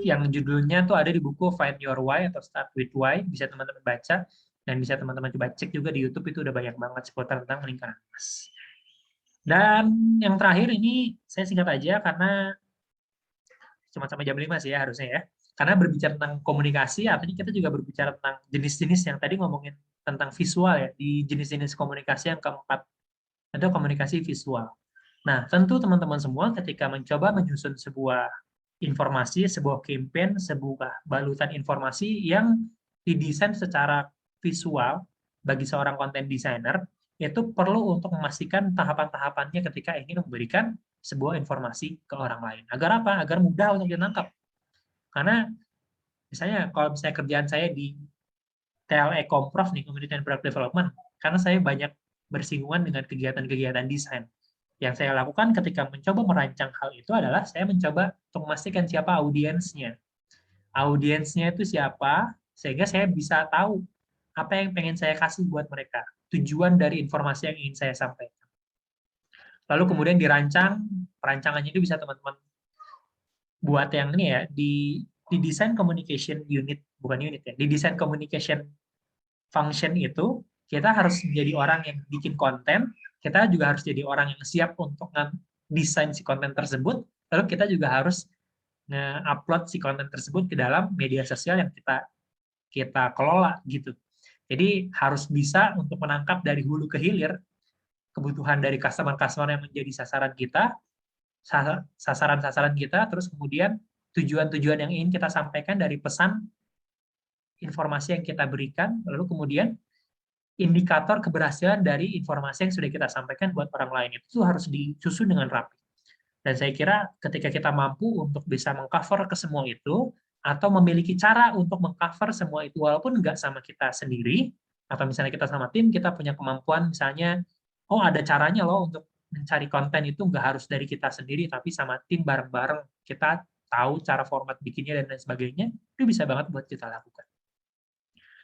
yang judulnya tuh ada di buku Find Your Why atau Start with Why. Bisa teman-teman baca dan bisa teman-teman coba cek juga di YouTube, itu udah banyak banget seputar tentang lingkaran emas. Dan yang terakhir ini saya singkat aja karena cuma sampai jam 5 sih ya harusnya ya. Karena berbicara tentang komunikasi, artinya kita juga berbicara tentang jenis-jenis yang tadi ngomongin tentang visual ya, di jenis-jenis komunikasi yang keempat, itu komunikasi visual. Nah, tentu teman-teman semua ketika mencoba menyusun sebuah informasi, sebuah campaign, sebuah balutan informasi yang didesain secara visual bagi seorang content designer, itu perlu untuk memastikan tahapan-tahapannya ketika ingin memberikan sebuah informasi ke orang lain. Agar apa? Agar mudah untuk ditangkap. Karena misalnya kalau misalnya kerjaan saya di TLE Komprof nih, Community and Product Development, karena saya banyak bersinggungan dengan kegiatan-kegiatan desain. Yang saya lakukan ketika mencoba merancang hal itu adalah saya mencoba untuk memastikan siapa audiensnya. Audiensnya itu siapa, sehingga saya bisa tahu apa yang pengen saya kasih buat mereka. Tujuan dari informasi yang ingin saya sampaikan. Lalu kemudian dirancang, perancangannya itu bisa teman-teman buat yang ini ya, di design communication unit, bukan unit ya, di design communication function itu, kita harus menjadi orang yang bikin konten, kita juga harus jadi orang yang siap untuk desain si konten tersebut, lalu kita juga harus nge-upload si konten tersebut ke dalam media sosial yang kita kelola gitu. Jadi harus bisa untuk menangkap dari hulu ke hilir kebutuhan dari customer-customer yang menjadi sasaran kita, sasaran-sasaran kita, terus kemudian tujuan-tujuan yang ingin kita sampaikan dari pesan informasi yang kita berikan, lalu kemudian indikator keberhasilan dari informasi yang sudah kita sampaikan buat orang lain itu harus disusun dengan rapi. Dan saya kira ketika kita mampu untuk bisa mengcover ke semua itu, atau memiliki cara untuk mengcover semua itu, walaupun nggak sama kita sendiri, atau misalnya kita sama tim, kita punya kemampuan misalnya, oh ada caranya loh untuk mencari konten itu nggak harus dari kita sendiri, tapi sama tim bareng-bareng, kita tahu cara format bikinnya dan lain sebagainya, itu bisa banget buat kita lakukan.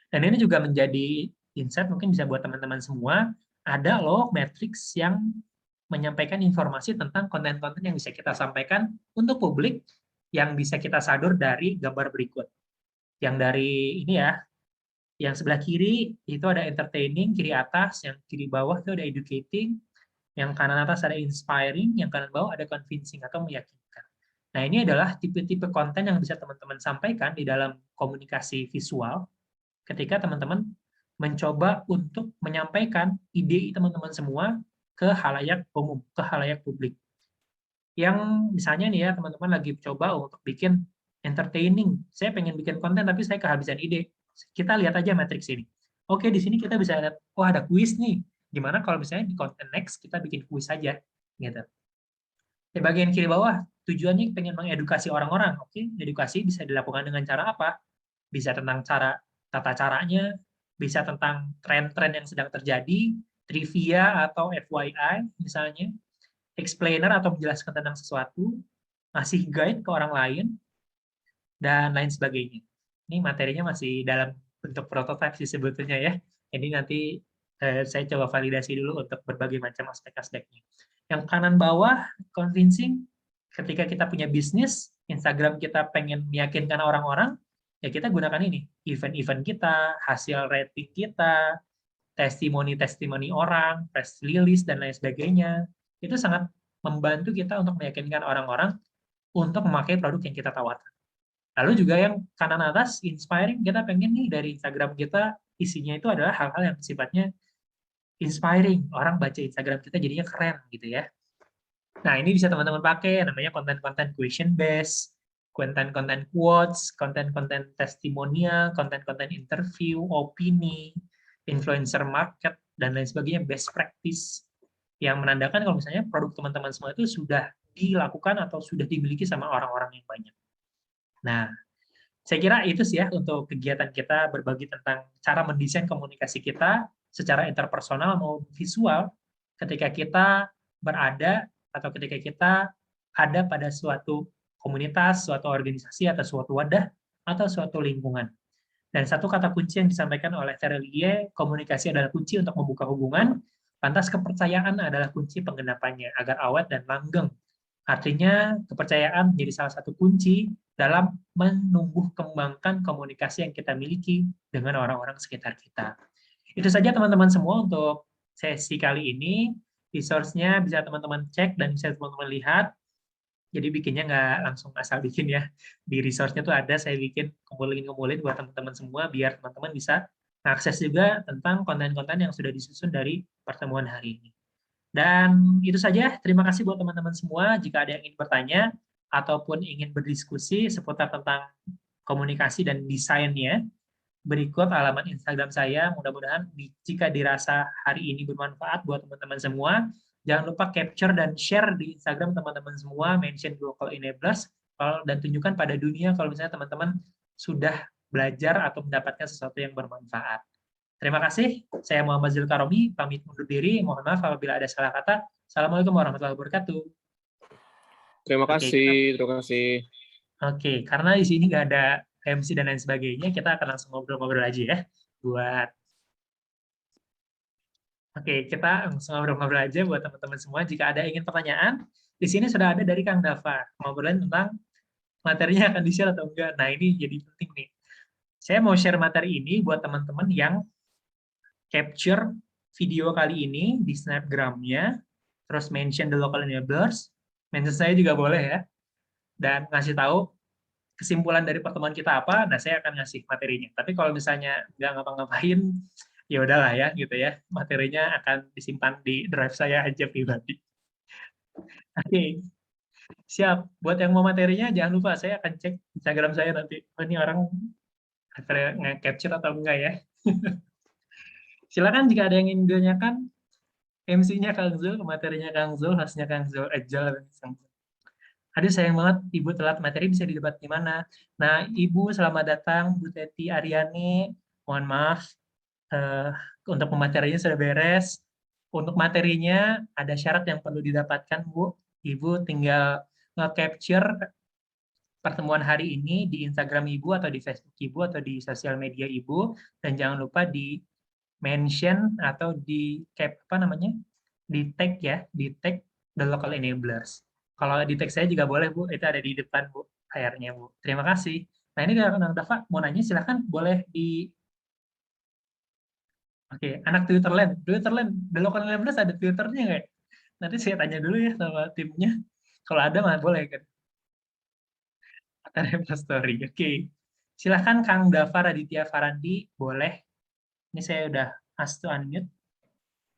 Dan ini juga menjadi insight mungkin bisa buat teman-teman semua, ada loh matriks yang menyampaikan informasi tentang konten-konten yang bisa kita sampaikan untuk publik yang bisa kita sadur dari gambar berikut. Yang dari ini ya, yang sebelah kiri itu ada entertaining, kiri atas, yang kiri bawah itu ada educating, yang kanan atas ada inspiring, yang kanan bawah ada convincing atau meyakinkan. Nah, ini adalah tipe-tipe konten yang bisa teman-teman sampaikan di dalam komunikasi visual ketika teman-teman mencoba untuk menyampaikan ide teman-teman semua ke halayak umum, ke halayak publik. Yang misalnya nih ya, teman-teman lagi coba untuk bikin entertaining. Saya pengen bikin konten tapi saya kehabisan ide. Kita lihat aja matriks ini. Oke, di sini kita bisa lihat, oh ada kuis nih. Gimana kalau misalnya di konten next kita bikin kuis saja, gitu. Di bagian kiri bawah, tujuannya pengen mengedukasi orang-orang. Oke, edukasi bisa dilakukan dengan cara apa? Bisa tentang tata caranya, bisa tentang tren-tren yang sedang terjadi, trivia atau FYI misalnya, explainer atau menjelaskan tentang sesuatu, ngasih guide ke orang lain, dan lain sebagainya. Ini materinya masih dalam bentuk prototipe sih sebetulnya ya. Jadi nanti saya coba validasi dulu untuk berbagai macam aspek-aspeknya. Yang kanan bawah, convincing, ketika kita punya bisnis, Instagram kita pengen meyakinkan orang-orang, ya kita gunakan ini, event-event kita, hasil rating kita, testimoni-testimoni orang, press release, dan lain sebagainya. Itu sangat membantu kita untuk meyakinkan orang-orang untuk memakai produk yang kita tawarkan. Lalu juga yang kanan atas, inspiring, kita pengen nih dari Instagram kita, isinya itu adalah hal-hal yang sifatnya inspiring. Orang baca Instagram kita jadinya keren gitu ya. Nah, ini bisa teman-teman pakai, namanya konten-konten question based, konten-konten quotes, konten-konten testimonial, konten-konten interview, opini, influencer market, dan lain sebagainya, best practice, yang menandakan kalau misalnya produk teman-teman semua itu sudah dilakukan atau sudah dimiliki sama orang-orang yang banyak. Nah, saya kira itu sih ya untuk kegiatan kita berbagi tentang cara mendesain komunikasi kita secara interpersonal maupun visual ketika kita berada atau ketika kita ada pada suatu komunitas, suatu organisasi, atau suatu wadah, atau suatu lingkungan. Dan satu kata kunci yang disampaikan oleh Terelie, komunikasi adalah kunci untuk membuka hubungan, lantas kepercayaan adalah kunci penggenapannya, agar awet dan langgeng. Artinya, kepercayaan menjadi salah satu kunci dalam menumbuh kembangkan komunikasi yang kita miliki dengan orang-orang sekitar kita. Itu saja teman-teman semua untuk sesi kali ini. Resource-nya bisa teman-teman cek dan bisa teman-teman lihat. Jadi bikinnya nggak langsung asal bikin ya. Di resource-nya tuh ada, saya bikin kumpulin buat teman-teman semua, biar teman-teman bisa akses juga tentang konten-konten yang sudah disusun dari pertemuan hari ini. Dan itu saja, terima kasih buat teman-teman semua. Jika ada yang ingin bertanya, ataupun ingin berdiskusi seputar tentang komunikasi dan desainnya, berikut alamat Instagram saya. Mudah-mudahan jika dirasa hari ini bermanfaat buat teman-teman semua, jangan lupa capture dan share di Instagram teman-teman semua, mention Global Enablers, dan tunjukkan pada dunia kalau misalnya teman-teman sudah belajar atau mendapatkan sesuatu yang bermanfaat. Terima kasih. Saya Muhammad Zulkaromi, pamit undur diri. Mohon maaf apabila ada salah kata. Assalamualaikum warahmatullahi wabarakatuh.
Terima kasih.
Oke, karena di sini nggak ada MC dan lain sebagainya, kita akan langsung ngobrol-ngobrol aja ya. Oke, kita langsung ngobrol-ngobrol aja buat teman-teman semua. Jika ada ingin pertanyaan, di sini sudah ada dari Kang Dava. Ngobrolin tentang materinya akan di-share atau enggak. Nah, ini jadi penting nih. Saya mau share materi ini buat teman-teman yang capture video kali ini di Snapgram-nya, terus mention the local enablers, mention saya juga boleh ya, dan ngasih tahu kesimpulan dari pertemuan kita apa, nah saya akan ngasih materinya. Tapi kalau misalnya nggak ngapa-ngapain, ya udahlah ya, gitu ya. Materinya akan disimpan di drive saya aja pribadi. Oke, siap. Buat yang mau materinya, jangan lupa saya akan cek Instagram saya nanti. Oh, ini orang nge-capture atau enggak ya. Silakan jika ada yang ingin ditanyakan, MC-nya Kang Zul, materinya Kang Zul, hostnya Kang Zul, Ajal. Aduh, sayang banget Ibu telat, materi bisa didebat di mana. Nah, Ibu selamat datang, Bu Teti Aryani, mohon maaf, untuk materinya sudah beres. Untuk materinya ada syarat yang perlu didapatkan, Bu. Ibu tinggal nge-capture pertemuan hari ini di Instagram Ibu atau di Facebook Ibu atau di sosial media Ibu, dan jangan lupa di mention atau di di tag ya, di tag the local enablers. Kalau di tag saya juga boleh Bu, itu ada di depan Bu, layarnya Bu. Terima kasih. Nah ini kalau Dava mau nanya silahkan boleh di. Oke, anak Twitterland, the local enablers ada Twitternya nggak? Nanti saya tanya dulu ya sama timnya. Kalau ada mah boleh kan? Ada story. Oke. Silahkan Kang Dava Raditya Farandi, boleh. Ini saya udah ask to unmute.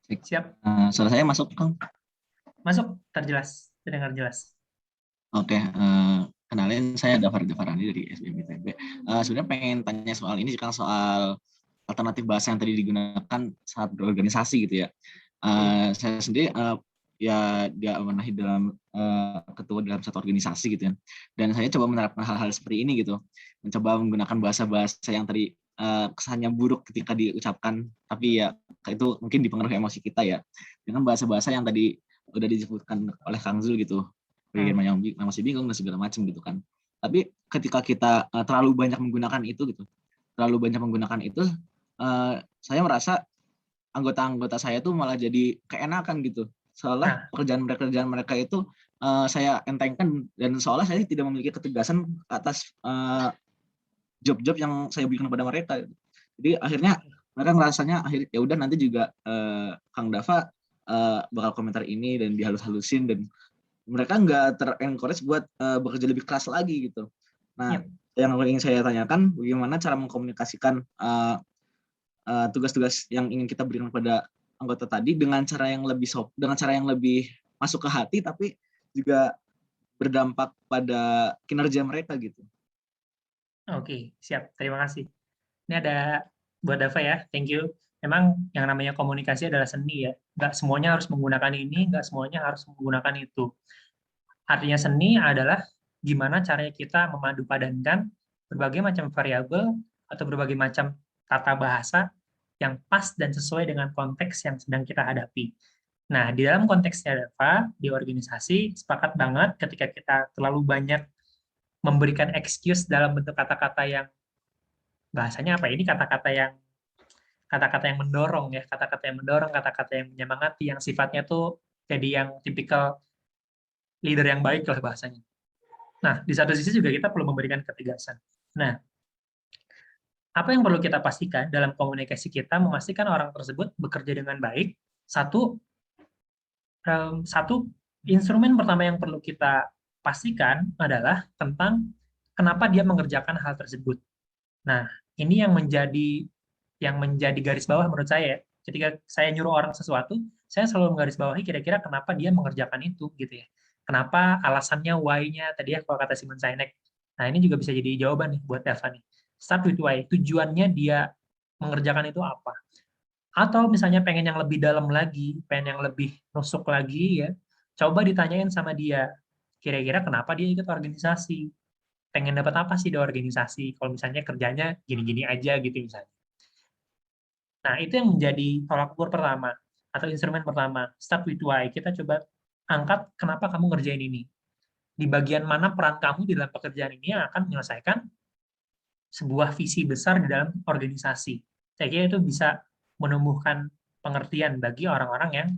Siap.
Suara saya masuk, Kang?
Masuk, terjelas, terdengar jelas.
Oke, kenalin saya Dava Raditya Farandi dari SBM ITB. Sebenarnya pengen tanya soal ini, Kang, soal alternatif bahasa yang tadi digunakan saat berorganisasi gitu ya. Saya sendiri ya dia menahi dalam ketua dalam satu organisasi gitu ya. Dan saya coba menerapkan hal-hal seperti ini gitu. Mencoba menggunakan bahasa-bahasa yang tadi kesannya buruk ketika diucapkan, tapi ya itu mungkin dipengaruhi emosi kita ya. Dengan bahasa-bahasa yang tadi udah disebutkan oleh Kang Zul gitu. Bikin masih bingung dan segala macam gitu kan. Tapi ketika kita terlalu banyak menggunakan itu gitu. Saya merasa anggota-anggota saya tuh malah jadi keenakan gitu. Seolah pekerjaan mereka itu saya entengkan dan seolah saya tidak memiliki ketegasan atas job-job yang saya berikan kepada mereka. Jadi akhirnya mereka ngerasanya ya udah nanti juga Kang Dava bakal komentar ini dan dihalus-halusin dan mereka nggak ter-encourage buat bekerja lebih keras lagi gitu. Nah, yang ingin saya tanyakan bagaimana cara mengkomunikasikan tugas-tugas yang ingin kita berikan kepada anggota tadi dengan cara yang lebih masuk ke hati tapi juga berdampak pada kinerja mereka gitu.
Oke, siap. Terima kasih. Ini ada buat Dava ya. Thank you. Memang yang namanya komunikasi adalah seni ya. Nggak semuanya harus menggunakan ini, nggak semuanya harus menggunakan itu. Artinya seni adalah gimana caranya kita memadupadankan berbagai macam variabel atau berbagai macam tata bahasa yang pas dan sesuai dengan konteks yang sedang kita hadapi. Nah, di dalam konteksnya Dava, di organisasi, sepakat banget ketika kita terlalu banyak memberikan excuse dalam bentuk kata-kata yang bahasanya apa? Ini kata-kata yang mendorong ya, kata-kata yang menyemangati, yang sifatnya tuh jadi yang tipikal leader yang baik lah bahasanya. Nah, di satu sisi juga kita perlu memberikan ketegasan. Nah, apa yang perlu kita pastikan dalam komunikasi kita, memastikan orang tersebut bekerja dengan baik. Satu instrumen pertama yang perlu kita pastikan adalah tentang kenapa dia mengerjakan hal tersebut. Nah, ini yang menjadi garis bawah menurut saya. Ketika saya nyuruh orang sesuatu, saya selalu menggarisbawahi kira-kira kenapa dia mengerjakan itu gitu ya. Kenapa alasannya, why-nya tadi ya kalau kata Simon Sinek. Nah, ini juga bisa jadi jawaban nih buat Dava nih. Start with why. Tujuannya dia mengerjakan itu apa? Atau misalnya pengen yang lebih dalam lagi, pengen yang lebih nusuk lagi ya, coba ditanyain sama dia, kira-kira kenapa dia ikut organisasi? Pengen dapat apa sih di organisasi? Kalau misalnya kerjanya gini-gini aja gitu misalnya. Nah, itu yang menjadi tolak ukur pertama atau instrumen pertama. Start with why. Kita coba angkat kenapa kamu ngerjain ini. Di bagian mana peran kamu di dalam pekerjaan ini yang akan menyelesaikan sebuah visi besar di dalam organisasi. Saya kira itu bisa menumbuhkan pengertian bagi orang-orang yang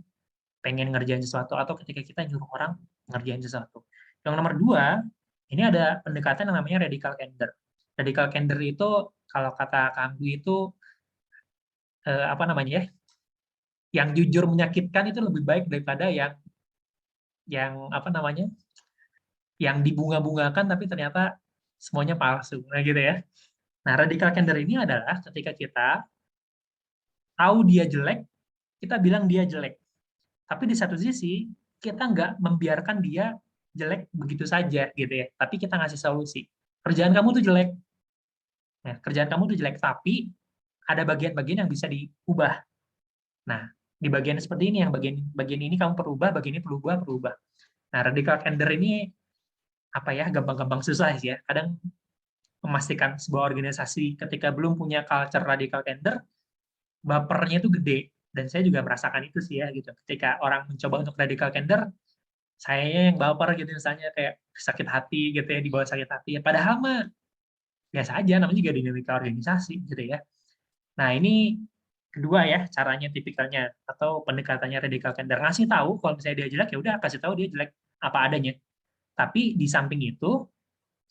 pengen ngerjain sesuatu atau ketika kita nyuruh orang ngerjain sesuatu. Yang nomor 2, ini ada pendekatan yang namanya radical candor. Radical candor itu kalau kata Kang Dwi itu apa namanya ya? Yang jujur menyakitkan itu lebih baik daripada yang apa namanya? Yang dibunga-bungakan tapi ternyata semuanya palsu. Nah gitu ya. Nah, radical candor ini adalah ketika kita tahu dia jelek, kita bilang dia jelek. Tapi di satu sisi, kita nggak membiarkan dia jelek begitu saja, gitu ya. Tapi kita ngasih solusi. Kerjaan kamu tuh jelek. Nah, kerjaan kamu tuh jelek, tapi ada bagian-bagian yang bisa diubah. Nah, di bagian seperti ini, yang bagian ini kamu perlu ubah, bagian ini perlu ubah. Nah, radical candor ini, apa ya, gampang-gampang susah sih ya. Kadang memastikan sebuah organisasi ketika belum punya culture radical candor, bapernya itu gede. Dan saya juga merasakan itu sih ya gitu. Ketika orang mencoba untuk radical candor, saya yang baper gitu misalnya kayak sakit hati gitu ya, dibawa sakit hati. Padahal mah biasa aja, namanya juga dinamika organisasi gitu ya. Nah, ini kedua ya, caranya tipikalnya atau pendekatannya radical candor. Ngasih tahu kalau misalnya dia jelek, ya udah kasih tahu dia jelek apa adanya. Tapi di samping itu,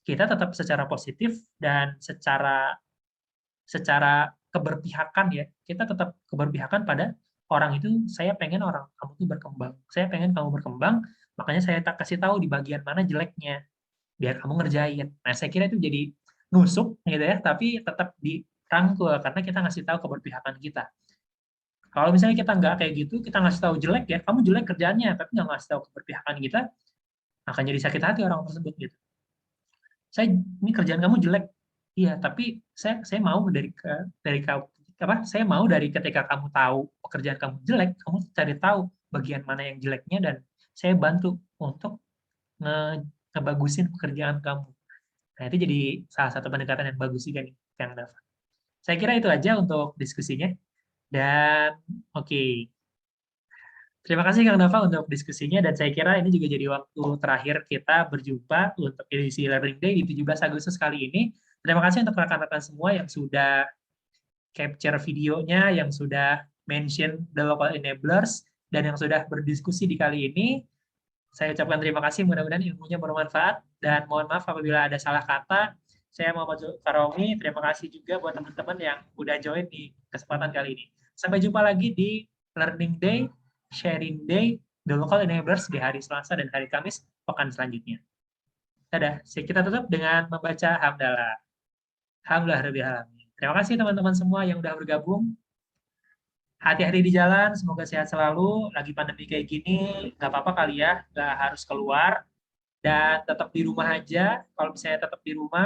kita tetap secara positif dan secara keberpihakan ya, kita tetap keberpihakan pada orang itu. Saya pengen orang kamu tuh berkembang, saya pengen kamu berkembang, makanya saya tak kasih tahu di bagian mana jeleknya biar kamu ngerjain. Nah, saya kira itu jadi nusuk gitu ya, tapi tetap dirangkul karena kita ngasih tahu keberpihakan kita. Kalau misalnya kita nggak kayak gitu, kita ngasih tahu jelek ya, kamu jelek kerjaannya, tapi nggak ngasih tahu keberpihakan kita, akan jadi sakit hati orang tersebut gitu. Ini kerjaan kamu jelek, iya, tapi saya mau dari saya mau dari ketika kamu tahu pekerjaan kamu jelek, kamu cari tahu bagian mana yang jeleknya dan saya bantu untuk ngebagusin pekerjaan kamu. Nah, itu jadi salah satu pendekatan yang bagus juga nih, Kang Dava. Saya kira itu aja untuk diskusinya. Dan oke. Terima kasih Kang Dava untuk diskusinya, dan saya kira ini juga jadi waktu terakhir kita berjumpa untuk edisi Learning Day di 17 Agustus kali ini. Terima kasih untuk rekan-rekan semua yang sudah capture videonya, yang sudah mention the local enablers, dan yang sudah berdiskusi di kali ini. Saya ucapkan terima kasih, mudah-mudahan ilmunya bermanfaat, dan mohon maaf apabila ada salah kata. Saya Muhammad Karomi, terima kasih juga buat teman-teman yang udah join di kesempatan kali ini. Sampai jumpa lagi di Learning Day, Sharing Day, the local enablers di hari Selasa dan hari Kamis pekan selanjutnya. Dadah, kita tutup dengan membaca hamdalah. Alhamdulillah. Terima kasih teman-teman semua yang udah bergabung. Hati-hati di jalan, semoga sehat selalu. Lagi pandemi kayak gini, nggak apa-apa kali ya, nggak harus keluar. Dan tetap di rumah aja. Kalau misalnya tetap di rumah,